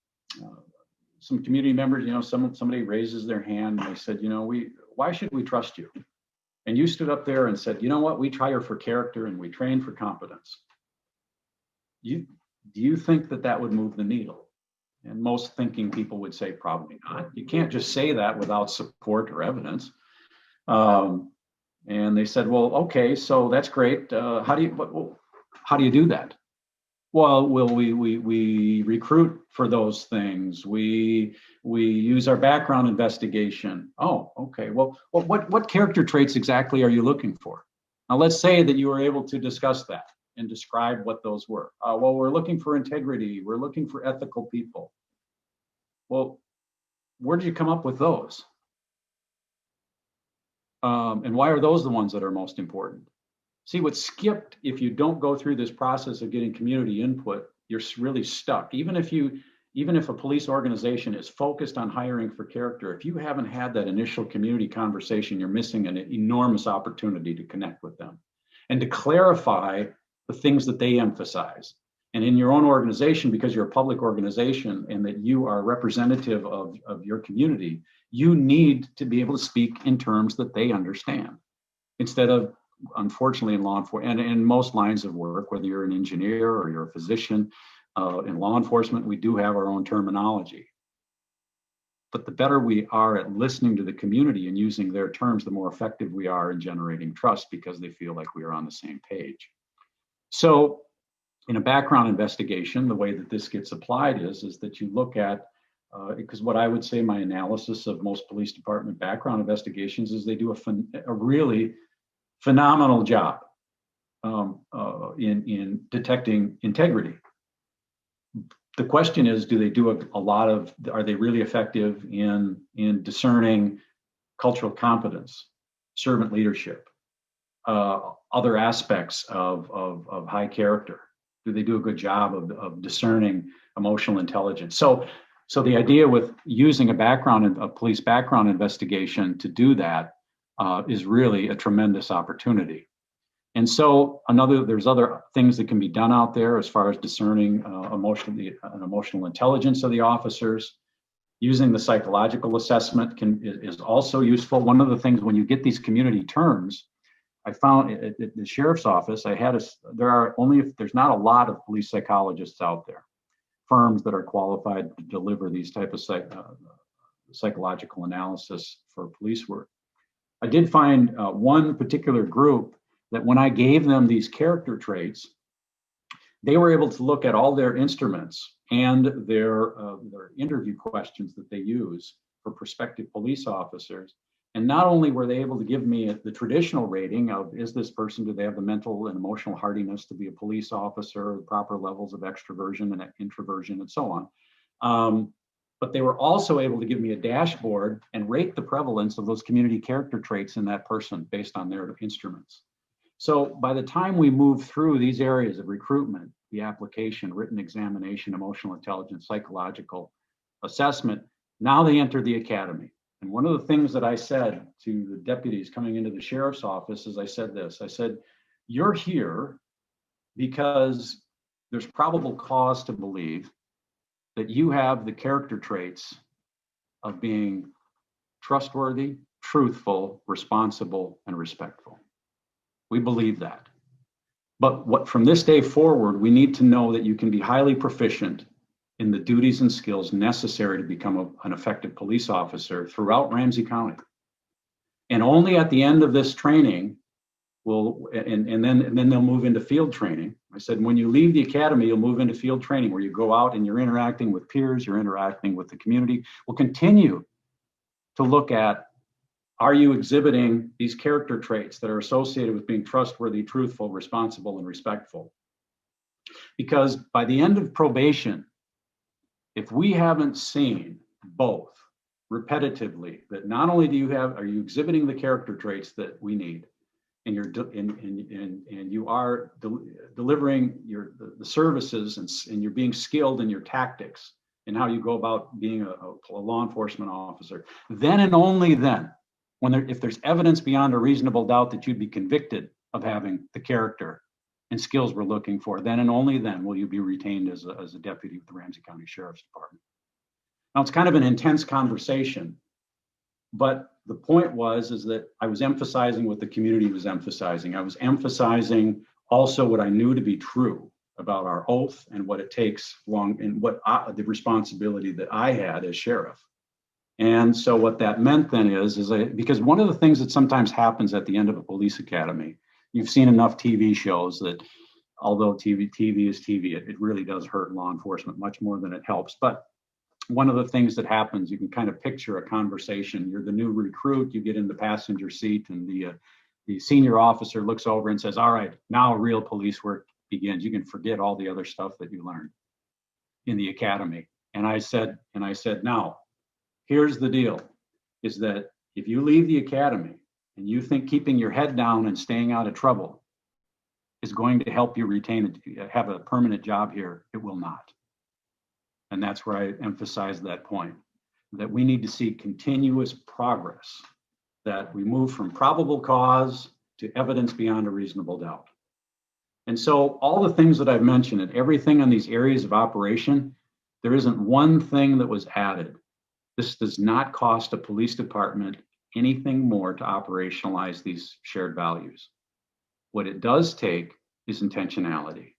community members, somebody raises their hand and they said, why should we trust you? And you stood up there and said, you know what, we hire for character and we train for competence. Do you think that would move the needle? And most thinking people would say, probably not. You can't just say that without support or evidence. And they said, well, okay, so that's great. How do you do that? Well, we recruit for those things. We use our background investigation. Oh, okay. Well, what character traits exactly are you looking for? Now, let's say that you were able to discuss that and describe what those were. Well, we're looking for integrity. We're looking for ethical people. Well, where did you come up with those? And why are those the ones that are most important? See, what's skipped if you don't go through this process of getting community input, you're really stuck. Even if a police organization is focused on hiring for character, if you haven't had that initial community conversation, you're missing an enormous opportunity to connect with them and to clarify the things that they emphasize. And in your own organization, because you're a public organization and that you are representative of your community, you need to be able to speak in terms that they understand. Instead of, unfortunately, in law enforcement and in most lines of work, whether you're an engineer or you're a physician, in law enforcement, we do have our own terminology. But the better we are at listening to the community and using their terms, the more effective we are in generating trust because they feel like we are on the same page. So in a background investigation, the way that this gets applied is that you look at, because what I would say my analysis of most police department background investigations is they do a really phenomenal job in detecting integrity. The question is, do they do a lot of, are they really effective in discerning cultural competence, servant leadership, other aspects of high character? Do they do a good job of discerning emotional intelligence? So the idea with using a police background investigation to do that is really a tremendous opportunity. And so there's other things that can be done out there as far as discerning emotional intelligence of the officers. Using the psychological assessment is also useful. One of the things when you get these community terms, I found at the sheriff's office, there's not a lot of police psychologists out there, firms that are qualified to deliver these type of psychological analysis for police work. I did find one particular group that when I gave them these character traits, they were able to look at all their instruments and their interview questions that they use for prospective police officers. And not only were they able to give me the traditional rating of, is this person, do they have the mental and emotional hardiness to be a police officer, the proper levels of extroversion and introversion and so on. But they were also able to give me a dashboard and rate the prevalence of those community character traits in that person based on their instruments. So by the time we move through these areas of recruitment, the application, written examination, emotional intelligence, psychological assessment, now they enter the academy. And one of the things that I said to the deputies coming into the sheriff's office is I said this, I said, you're here because there's probable cause to believe that you have the character traits of being trustworthy, truthful, responsible, and respectful. We believe that. But from this day forward, we need to know that you can be highly proficient in the duties and skills necessary to become an effective police officer throughout Ramsey County. And only at the end of this training and then they'll move into field training. I said, when you leave the academy, you'll move into field training where you go out and you're interacting with peers, you're interacting with the community. We'll continue to look at, are you exhibiting these character traits that are associated with being trustworthy, truthful, responsible, and respectful? Because by the end of probation, if we haven't seen both repetitively, that not only are you exhibiting the character traits that we need, and you are delivering the services and you're being skilled in your tactics and how you go about being a law enforcement officer, then and only then, if there's evidence beyond a reasonable doubt that you'd be convicted of having the character and skills we're looking for, then and only then will you be retained as a deputy with the Ramsey County Sheriff's Department. Now, it's kind of an intense conversation, but the point is that I was emphasizing what the community was emphasizing. I was emphasizing also what I knew to be true about our oath and what it takes and the responsibility that I had as sheriff. And so what that meant then is because one of the things that sometimes happens at the end of a police academy, you've seen enough TV shows that although TV is TV, it really does hurt law enforcement much more than it helps. But one of the things that happens, you can kind of picture a conversation. You're the new recruit, you get in the passenger seat, and the senior officer looks over and says, all right, now real police work begins. You can forget all the other stuff that you learned in the academy. And I said, now, here's the deal, is that if you leave the academy and you think keeping your head down and staying out of trouble is going to help you have a permanent job here, it will not. And that's where I emphasize that point, that we need to see continuous progress, that we move from probable cause to evidence beyond a reasonable doubt. And so all the things that I've mentioned and everything on these areas of operation, there isn't one thing that was added. This does not cost a police department anything more to operationalize these shared values. What it does take is intentionality.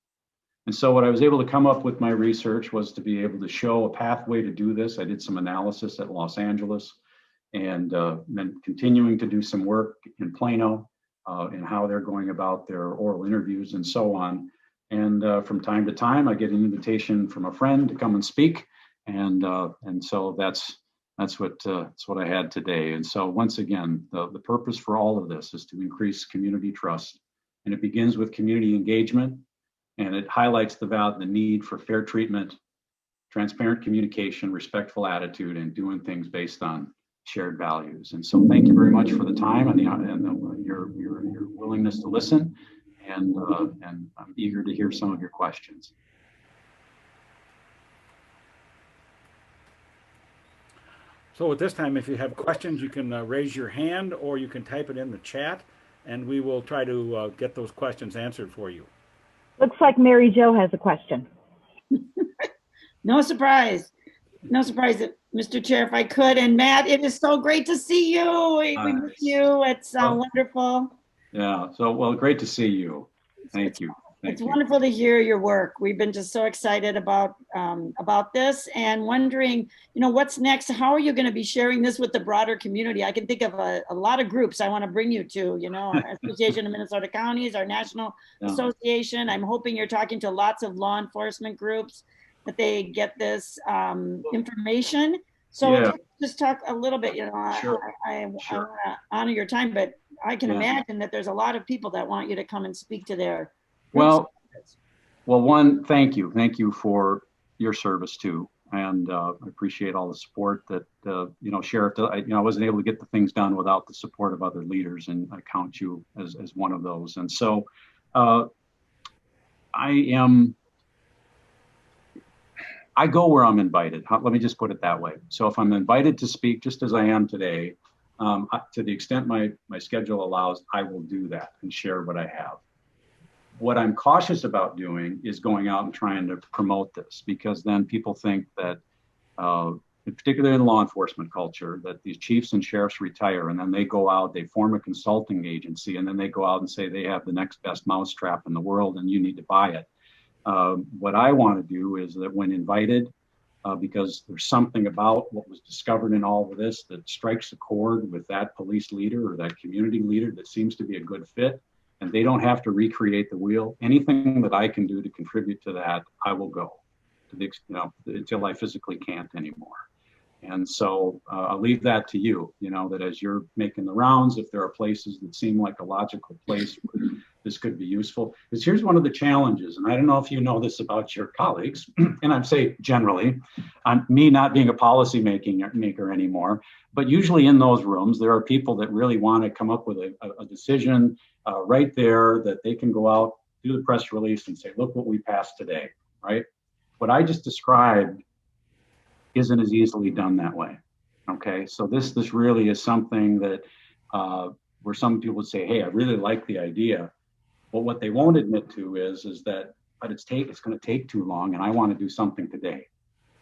And so what I was able to come up with my research was to be able to show a pathway to do this. I did some analysis at Los Angeles and then continuing to do some work in Plano and how they're going about their oral interviews and so on. And from time to time, I get an invitation from a friend to come and speak. And so that's what I had today. And so once again, the purpose for all of this is to increase community trust. And it begins with community engagement, and it highlights the need for fair treatment, transparent communication, respectful attitude, and doing things based on shared values. And so thank you very much for the time and your willingness to listen. And I'm eager to hear some of your questions. So at this time, if you have questions, you can raise your hand or you can type it in the chat, and we will try to get those questions answered for you. Looks like Mary Jo has a question. No surprise. No surprise, Mr. Chair, if I could. And Matt, it is so great to see you. We miss you. It's wonderful. Yeah, so, well, great to see you. Thank you. It's wonderful to hear your work. We've been just so excited about this and wondering, what's next? How are you going to be sharing this with the broader community? I can think of a lot of groups I want to bring you to, our Association of Minnesota Counties, our National Association. I'm hoping you're talking to lots of law enforcement groups that they get this information. So just talk a little bit, Sure. I want to honor your time, but I can imagine that there's a lot of people that want you to come and speak to their Well, one, thank you. Thank you for your service too. And I appreciate all the support that, Sheriff, I wasn't able to get the things done without the support of other leaders, and I count you as one of those. And so I go where I'm invited. Let me just put it that way. So if I'm invited to speak, just as I am today, to the extent my schedule allows, I will do that and share what I have. What I'm cautious about doing is going out and trying to promote this, because then people think that, particularly in law enforcement culture, that these chiefs and sheriffs retire and then they go out, they form a consulting agency, and then they go out and say they have the next best mousetrap in the world and you need to buy it. What I want to do is that when invited, because there's something about what was discovered in all of this that strikes a chord with that police leader or that community leader that seems to be a good fit, and they don't have to recreate the wheel. Anything that I can do to contribute to that, I will go to the, until I physically can't anymore. And so I'll leave that to you, that as you're making the rounds, if there are places that seem like a logical place where this could be useful. Because here's one of the challenges, and I don't know if you know this about your colleagues, and I'd say generally, me not being a policy maker anymore, but usually in those rooms, there are people that really want to come up with a decision right there that they can go out, do the press release and say, look what we passed today, right? What I just described isn't as easily done that way. Okay, so this really is something that where some people would say, hey, I really like the idea, but what they won't admit to is that it's going to take too long, and I want to do something today,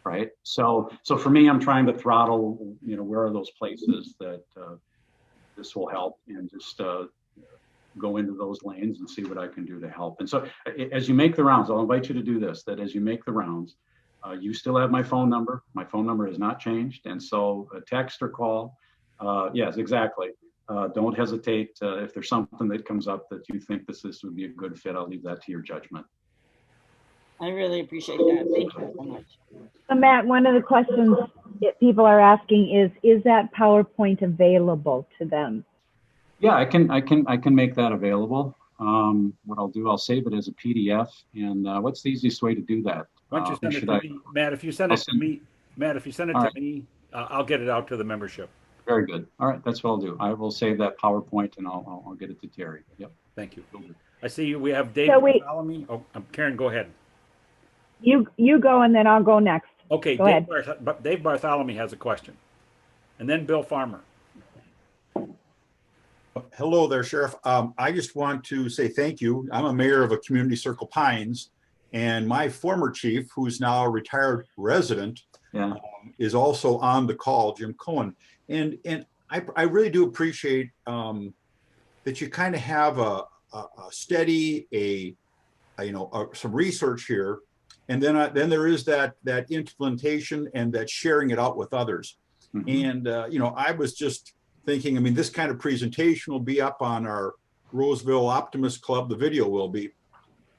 right? So for me, I'm trying to throttle, where are those places that this will help, and just go into those lanes and see what I can do to help. And so as you make the rounds, I'll invite you to do this, that as you make the rounds, you still have my phone number. My phone number has not changed. And so a text or call, yes, exactly. Don't hesitate. If there's something that comes up that you think this would be a good fit, I'll leave that to your judgment. I really appreciate that. Thank you so much. So Matt, one of the questions that people are asking is that PowerPoint available to them? Yeah, I can make that available. What I'll do, I'll save it as a PDF. And what's the easiest way to do that? Why don't you send it to me, Matt? If you send it to me, I'll get it out to the membership. Very good. All right, that's what I'll do. I will save that PowerPoint and I'll get it to Terry. Yep. Thank you. I see we have Dave Bartholomew. Oh, Karen, go ahead. You go and then I'll go next. Okay, go ahead. Dave Bartholomew has a question, and then Bill Farmer. Hello there, Sheriff. I just want to say thank you. I'm a mayor of a community, Circle Pines, and my former chief, who's now a retired resident, Yeah. is also on the call, Jim Cohen. And I really do appreciate that you kind of have a steady, some research here, and then there is that implementation and that sharing it out with others. Mm-hmm. And I was just thinking, I mean, this kind of presentation will be up on our Roseville Optimist Club. The video will be,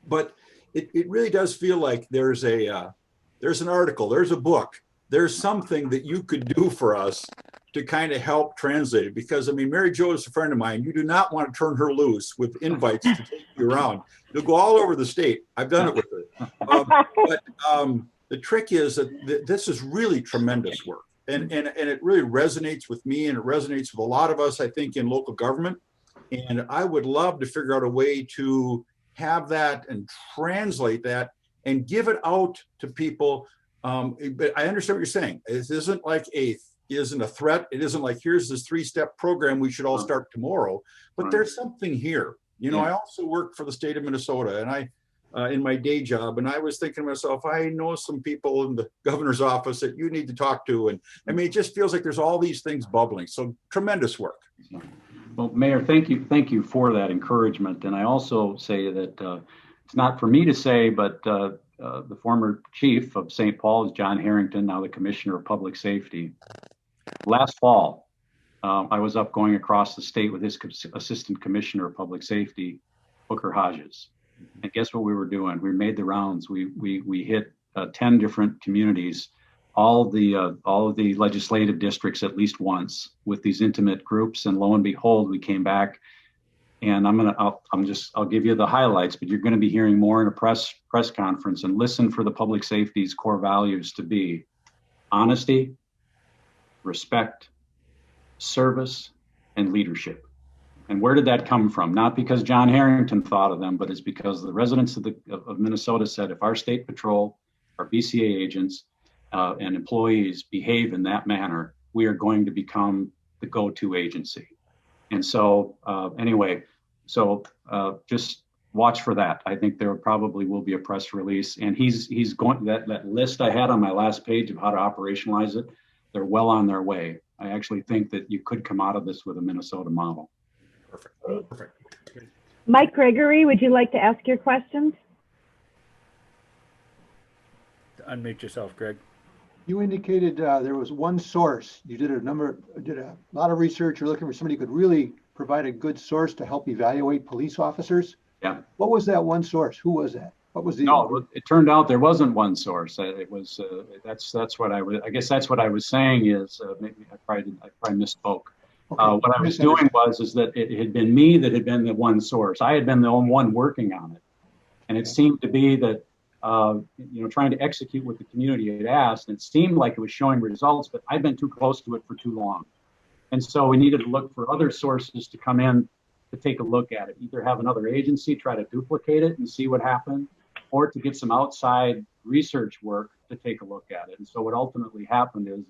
but it really does feel like there's an article, there's a book, there's something that you could do for us to kind of help translate it. Because I mean, Mary Jo is a friend of mine. You do not want to turn her loose with invites to take you around. You'll go all over the state. I've done it with her. But the trick is that this is really tremendous work. And it really resonates with me, and it resonates with a lot of us, I think, in local government. And I would love to figure out a way to have that and translate that and give it out to people. But I understand what you're saying. It isn't like isn't a threat. It isn't like, here's this 3-step program we should all start tomorrow. But there's something here. I also work for the state of Minnesota, and I in my day job. And I was thinking to myself, I know some people in the governor's office that you need to talk to. And I mean, it just feels like there's all these things bubbling. So tremendous work. Well, Mayor, thank you for that encouragement. And I also say that it's not for me to say, but the former chief of St. Paul is John Harrington, now the Commissioner of Public Safety. Last fall, I was up going across the state with his Assistant Commissioner of Public Safety, Booker Hodges. And guess what we were doing? We made the rounds. We hit 10 different communities, all of the legislative districts at least once with these intimate groups. And lo and behold, we came back. And I'll give you the highlights, but you're going to be hearing more in a press conference. And listen for the public safety's core values to be honesty, respect, service, and leadership. And where did that come from? Not because John Harrington thought of them, but it's because the residents of Minnesota said, if our state patrol, our BCA agents, and employees behave in that manner, we are going to become the go-to agency. And so just watch for that. I think there probably will be a press release, and he's going, that list I had on my last page of how to operationalize it, they're well on their way. I actually think that you could come out of this with a Minnesota model. Perfect. Mike Gregory, would you like to ask your questions? Unmute yourself, Greg. You indicated there was one source. You did a lot of research. You're looking for somebody who could really provide a good source to help evaluate police officers. Yeah. What was that one source? Who was that? What was the? No, it turned out there wasn't one source. It was that's what I guess that's what I was saying is maybe I probably misspoke. Okay. What I was doing is that it had been me that had been the one source. I had been the only one working on it, and it seemed to be that trying to execute what the community had asked, and it seemed like it was showing results, but I'd been too close to it for too long, and so we needed to look for other sources to come in to take a look at it. Either have another agency try to duplicate it and see what happened, or to get some outside research work to take a look at it. And so what ultimately happened is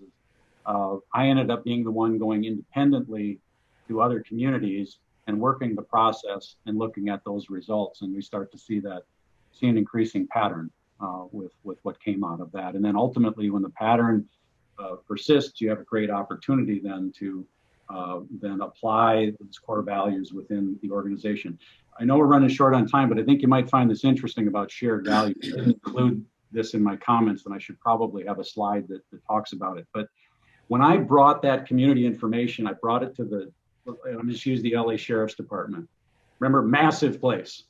I ended up being the one going independently to other communities and working the process and looking at those results. And we start to see an increasing pattern with what came out of that. And then ultimately, when the pattern persists, you have a great opportunity then to then apply those core values within the organization. I know we're running short on time, but I think you might find this interesting about shared values. I didn't include this in my comments, and I should probably have a slide that talks about it. But when I brought that community information, I brought it to I'm just use the LA Sheriff's Department. Remember, massive place.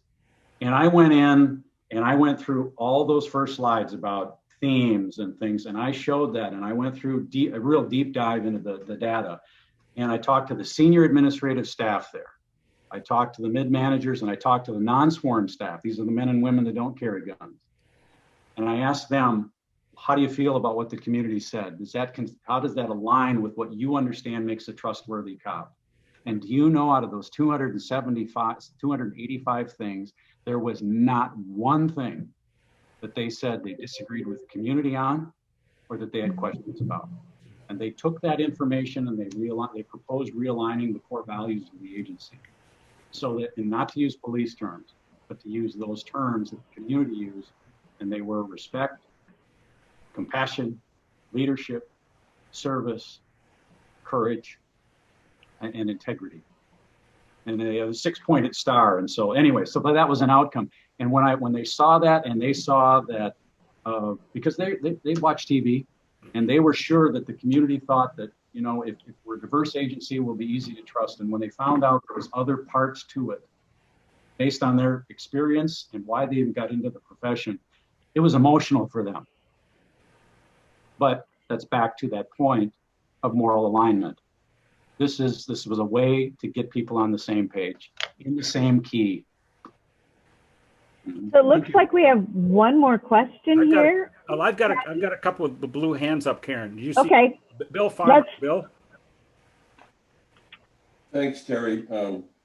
And I went in and I went through all those first slides about themes and things, and I showed that, and I went through a real deep dive into the data. And I talked to the senior administrative staff there. I talked to the mid-managers, and I talked to the non-sworn staff. These are the men and women that don't carry guns. And I asked them, how do you feel about what the community said? How does that align with what you understand makes a trustworthy cop? And do you know, out of those 285 things, there was not one thing that they said they disagreed with the community on or that they had questions about. And they took that information and they proposed realigning the core values of the agency. So that, and not to use police terms, but to use those terms that the community used, and they were respect, compassion, leadership, service, courage, and integrity. And they have a 6-pointed star. And so anyway, so but that was an outcome. And when they saw that, and they saw that, because they watch TV, and they were sure that the community thought that, you know, if we're a diverse agency, we'll be easy to trust. And when they found out there was other parts to it, based on their experience and why they even got into the profession, it was emotional for them. But that's back to that point of moral alignment. This was a way to get people on the same page, in the same key. So it looks like we have one more question here. I've got a couple of the blue hands up, Karen. Do you see? Okay. Bill Farmer. Bill. Thanks, Terry.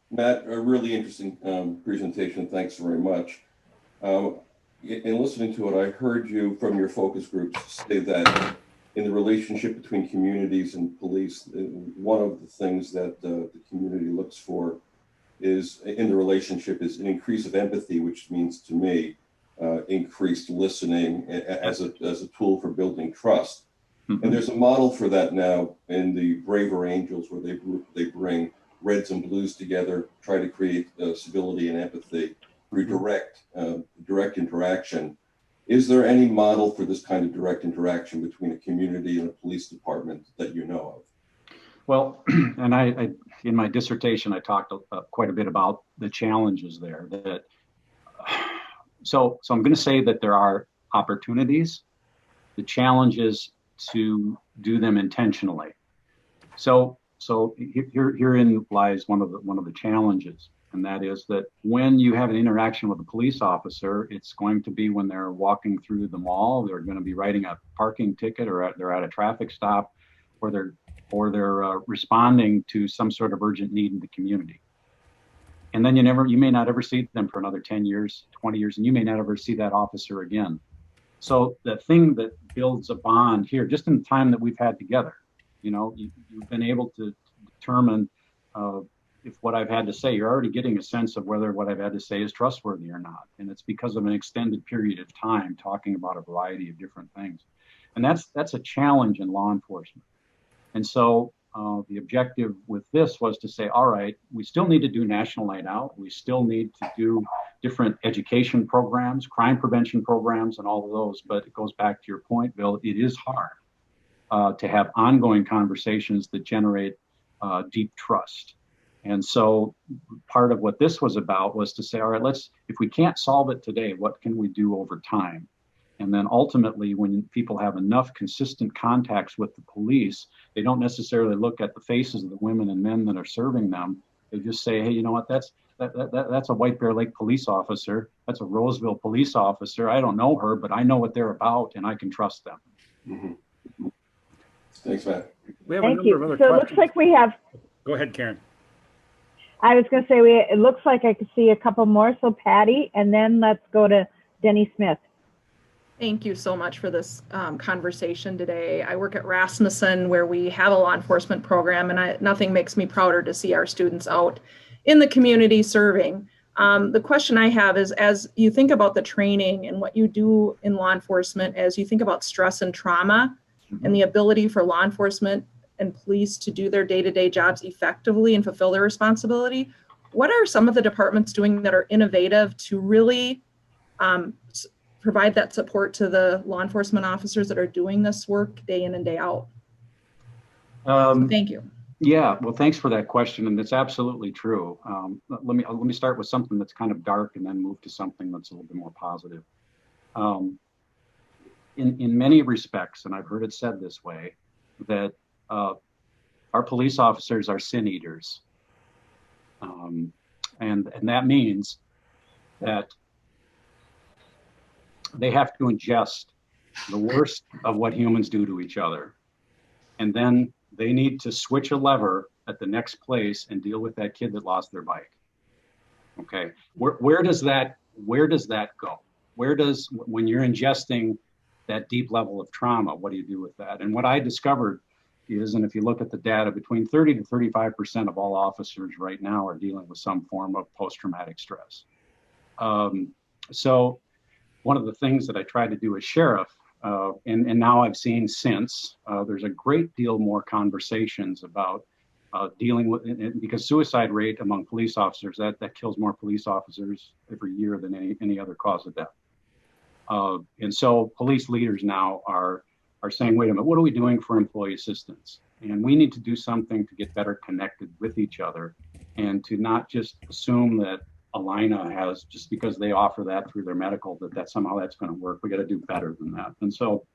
Matt, a really interesting presentation. Thanks very much. In listening to it, I heard you from your focus groups say that in the relationship between communities and police, one of the things that the community looks for is in the relationship is an increase of empathy, which means to me increased listening as a tool for building trust. Mm-hmm. And there's a model for that now in the Braver Angels, where they bring reds and blues together, try to create civility and empathy through direct interaction. Is there any model for this kind of direct interaction between a community and a police department that you know of? Well, and I in my dissertation, I talked quite a bit about the challenges there. So I'm going to say that there are opportunities. The challenge is to do them intentionally. So herein lies one of the challenges, and that is that when you have an interaction with a police officer, it's going to be when they're walking through the mall, they're going to be writing a parking ticket, or they're at a traffic stop, or they're responding to some sort of urgent need in the community. And then you may not ever see them for another 10 years, 20 years, and you may not ever see that officer again. So the thing that builds a bond here, just in the time that we've had together, you know, you've been able to determine if what I've had to say, you're already getting a sense of whether what I've had to say is trustworthy or not. And it's because of an extended period of time talking about a variety of different things. And that's a challenge in law enforcement. And so the objective with this was to say, all right, we still need to do National Night Out. We still need to do different education programs, crime prevention programs, and all of those. But it goes back to your point, Bill, it is hard to have ongoing conversations that generate deep trust. And so part of what this was about was to say, all right, if we can't solve it today, what can we do over time? And then ultimately, when people have enough consistent contacts with the police, they don't necessarily look at the faces of the women and men that are serving them. They just say, hey, you know what, that's a White Bear Lake police officer. That's a Roseville police officer. I don't know her, but I know what they're about, and I can trust them. Mm-hmm. Thanks, Matt. We have a number of other questions. So it looks like we have... Go ahead, Karen. I was going to say, it looks like I could see a couple more. So Patty, and then let's go to Denny Smith. Thank you so much for this conversation today. I work at Rasmussen, where we have a law enforcement program, and nothing makes me prouder to see our students out in the community serving. The question I have is, as you think about the training and what you do in law enforcement, as you think about stress and trauma, and the ability for law enforcement and police to do their day-to-day jobs effectively and fulfill their responsibility, what are some of the departments doing that are innovative to really provide that support to the law enforcement officers that are doing this work day in and day out? So thank you. Yeah, well, thanks for that question, and it's absolutely true. Let me start with something that's kind of dark and then move to something that's a little bit more positive. In many respects, and I've heard it said this way, that our police officers are sin eaters, and that means that they have to ingest the worst of what humans do to each other. And then they need to switch a lever at the next place and deal with that kid that lost their bike. Okay, where does that go? When you're ingesting that deep level of trauma, what do you do with that? And what I discovered is, and if you look at the data, between 30 to 35% of all officers right now are dealing with some form of post-traumatic stress. So one of the things that I tried to do as sheriff, and now I've seen since, there's a great deal more conversations about dealing with, because suicide rate among police officers, that kills more police officers every year than any other cause of death. And so police leaders now are saying, wait a minute, what are we doing for employee assistance? And we need to do something to get better connected with each other and to not just assume that Alina has, just because they offer that through their medical, that somehow that's going to work. We got to do better than that. And so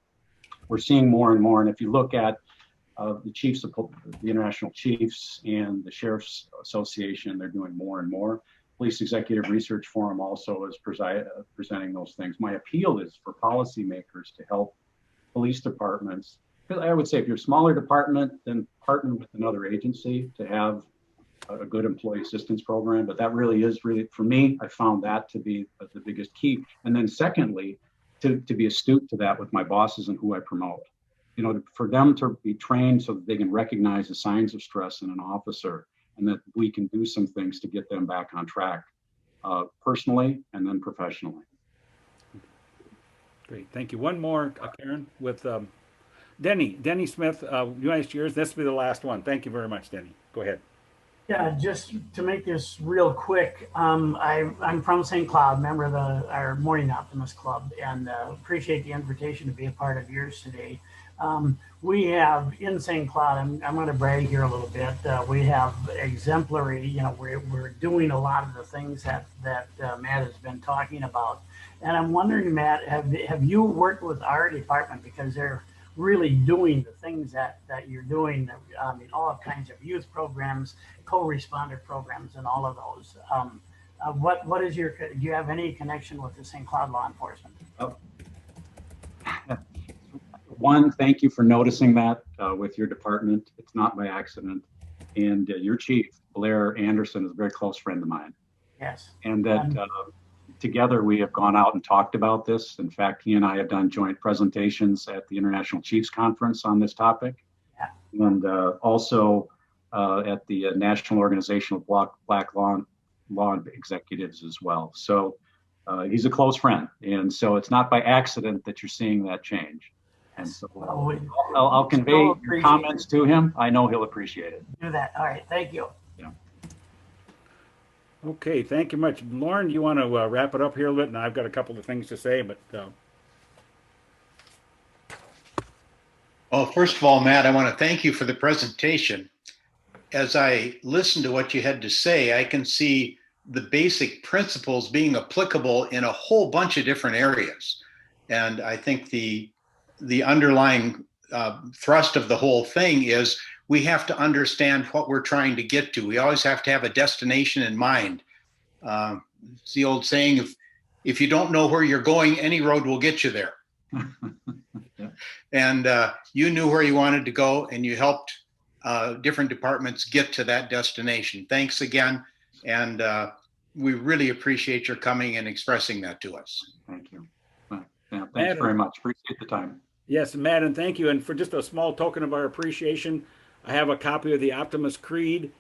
we're seeing more and more. And if you look at the chiefs, the international chiefs and the Sheriff's Association, they're doing more and more. Police Executive Research Forum also is presenting those things. My appeal is for policymakers to help police departments. Because I would say if you're a smaller department, then partner with another agency to have a good employee assistance program. But that really is for me, I found that to be the biggest key. And then secondly, to be astute to that with my bosses and who I promote. You know, for them to be trained so that they can recognize the signs of stress in an officer and that we can do some things to get them back on track, personally and then professionally. Great, thank you. One more, Karen, with Denny Smith, United Years. This will be the last one. Thank you very much, Denny. Go ahead. Yeah, just to make this real quick, I'm from St. Cloud, member of our Morning Optimist Club, and appreciate the invitation to be a part of yours today. We have in St. Cloud, I'm going to brag here a little bit. We have exemplary, you know, we're doing a lot of the things that Matt has been talking about. And I'm wondering, Matt, have you worked with our department, because they're really doing the things that you're doing, all kinds of youth programs, co-responder programs, and all of those. What is do you have any connection with the St. Cloud law enforcement? One, thank you for noticing that with your department. It's not by accident. And your chief, Blair Anderson, is a very close friend of mine. Yes. And that together we have gone out and talked about this. In fact, he and I have done joint presentations at the International Chiefs Conference on this topic. Yeah. And also at the National Organization of Black Law Executives as well. So he's a close friend. And so it's not by accident that you're seeing that change. And so I'll convey your comments to him. I know he'll appreciate it. Do that. All right. Thank you. Yeah. Okay. Thank you much. Lauren, you want to wrap it up here a little bit? And I've got a couple of things to say, but. Well, first of all, Matt, I want to thank you for the presentation. As I listen to what you had to say, I can see the basic principles being applicable in a whole bunch of different areas. And I think the underlying thrust of the whole thing is we have to understand what we're trying to get to. We always have to have a destination in mind. It's the old saying, if you don't know where you're going, any road will get you there. Yeah. And you knew where you wanted to go, and you helped different departments get to that destination. Thanks again. And we really appreciate your coming and expressing that to us. Thank you. Yeah, thanks very much. Appreciate the time. Yes, Matt, and thank you. And for just a small token of our appreciation, I have a copy of the Optimist Creed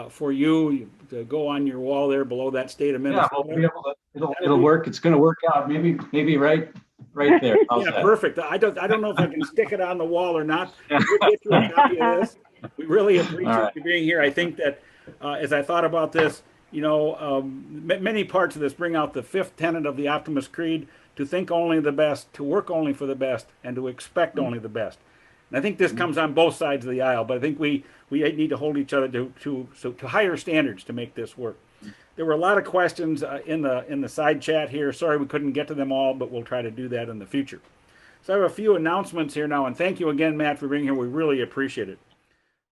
for you to go on your wall there below that state of Minnesota. Yeah, we'll be able to, it'll work. It's going to work out. Maybe right there. Yeah, perfect. I don't know if I can stick it on the wall or not. We'll get you a copy of this. We really appreciate you being here. I think that as I thought about this, you know, many parts of this bring out the fifth tenet of the Optimist Creed: to think only the best, to work only for the best, and to expect only the best. And I think this comes on both sides of the aisle, but I think we need to hold each other to higher standards to make this work. There were a lot of questions in the side chat here. Sorry we couldn't get to them all, but we'll try to do that in the future. So I have a few announcements here now, and thank you again, Matt, for being here. We really appreciate it.